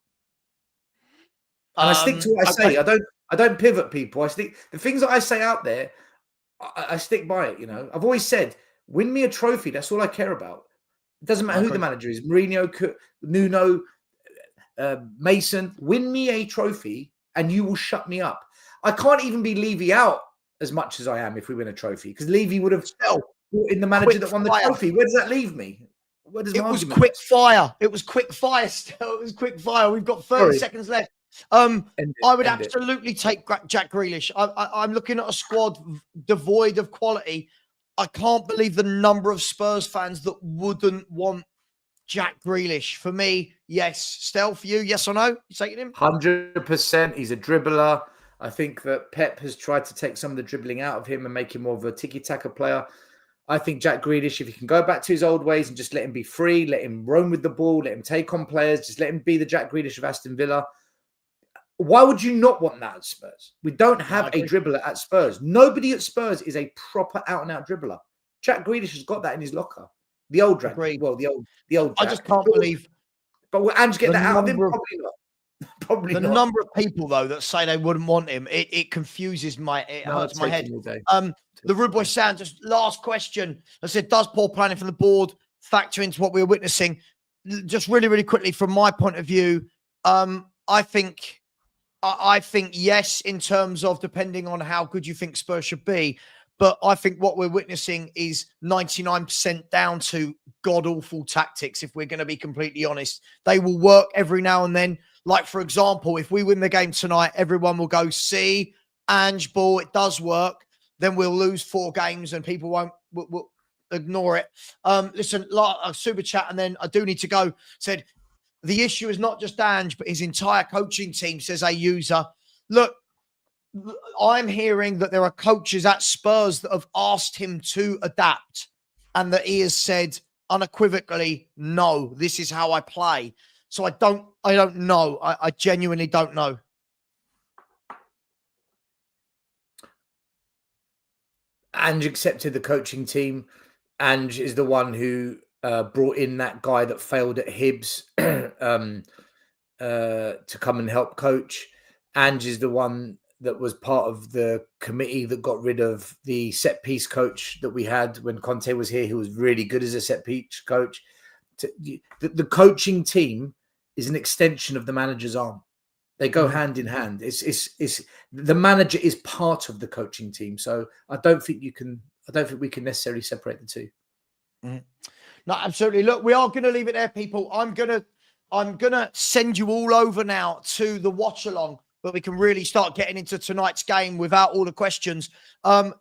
And I stick to what I say. I don't pivot people. The things that I say out there, I stick by it, you know. I've always said, win me a trophy. That's all I care about. It doesn't matter who the manager is. Mourinho, Nuno, Mason. Win me a trophy and you will shut me up. I can't even be Levy out as much as I am if we win a trophy, because Levy would have brought in the manager that won the trophy. Where does that leave me? It was quick fire. It was quick fire still. It was quick fire. We've got 30 seconds left. I would absolutely take Jack Grealish. I'm looking at a squad devoid of quality. I can't believe the number of Spurs fans that wouldn't want Jack Grealish. For me, yes. Stel, for you, yes or no? You taking him? 100%. He's a dribbler. I think that Pep has tried to take some of the dribbling out of him and make him more of a tiki-taka player. I think Jack Grealish, if he can go back to his old ways and just let him be free, let him roam with the ball, let him take on players, just let him be the Jack Grealish of Aston Villa. Why would you not want that at Spurs? We don't have a dribbler at Spurs. Nobody at Spurs is a proper out-and-out dribbler. Jack Grealish has got that in his locker. The old Jack. Well, the old Jack. I just can't believe. But will Ange get that out of him? Probably not. Probably the not. Number of people though that say they wouldn't want him, it confuses it hurts my head. The Rude Boy Sound, just last question. I said, does poor planning from the board factor into what we're witnessing? Just really, really quickly, from my point of view, I think yes, in terms of depending on how good you think Spurs should be. But I think what we're witnessing is 99% down to god-awful tactics, if we're going to be completely honest. They will work every now and then. Like, for example, if we win the game tonight, everyone will go, see, Ange ball, it does work. Then we'll lose 4 games and people will ignore it. Listen, a super chat, and then I do need to go. Said, the issue is not just Ange, but his entire coaching team, says a user. Look, I'm hearing that there are coaches at Spurs that have asked him to adapt and that he has said unequivocally, no, this is how I play. So I don't know. I genuinely don't know. Ange accepted the coaching team. Ange is the one who brought in that guy that failed at Hibs to come and help coach. Ange is the one that was part of the committee that got rid of the set piece coach that we had when Conte was here. He was really good as a set piece coach. The coaching team is an extension of the manager's arm. They go hand in hand. It's the manager is part of the coaching team. So I don't think we can necessarily separate the two. No, absolutely. Look, we are going to leave it there, people. I'm gonna send you all over now to the watch along, but we can really start getting into tonight's game without all the questions.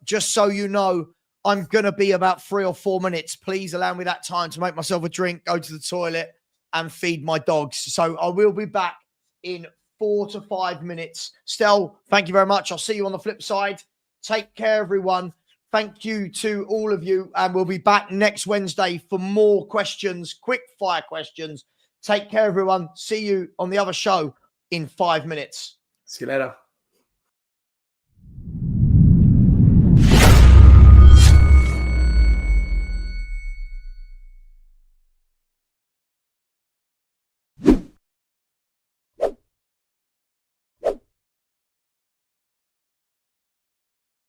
Just so you know, I'm going to be about 3 or 4 minutes. Please allow me that time to make myself a drink, go to the toilet and feed my dogs. So I will be back in 4 to 5 minutes. Stel, thank you very much. I'll see you on the flip side. Take care, everyone. Thank you to all of you. And we'll be back next Wednesday for more questions, quick fire questions. Take care, everyone. See you on the other show in 5 minutes. See you later.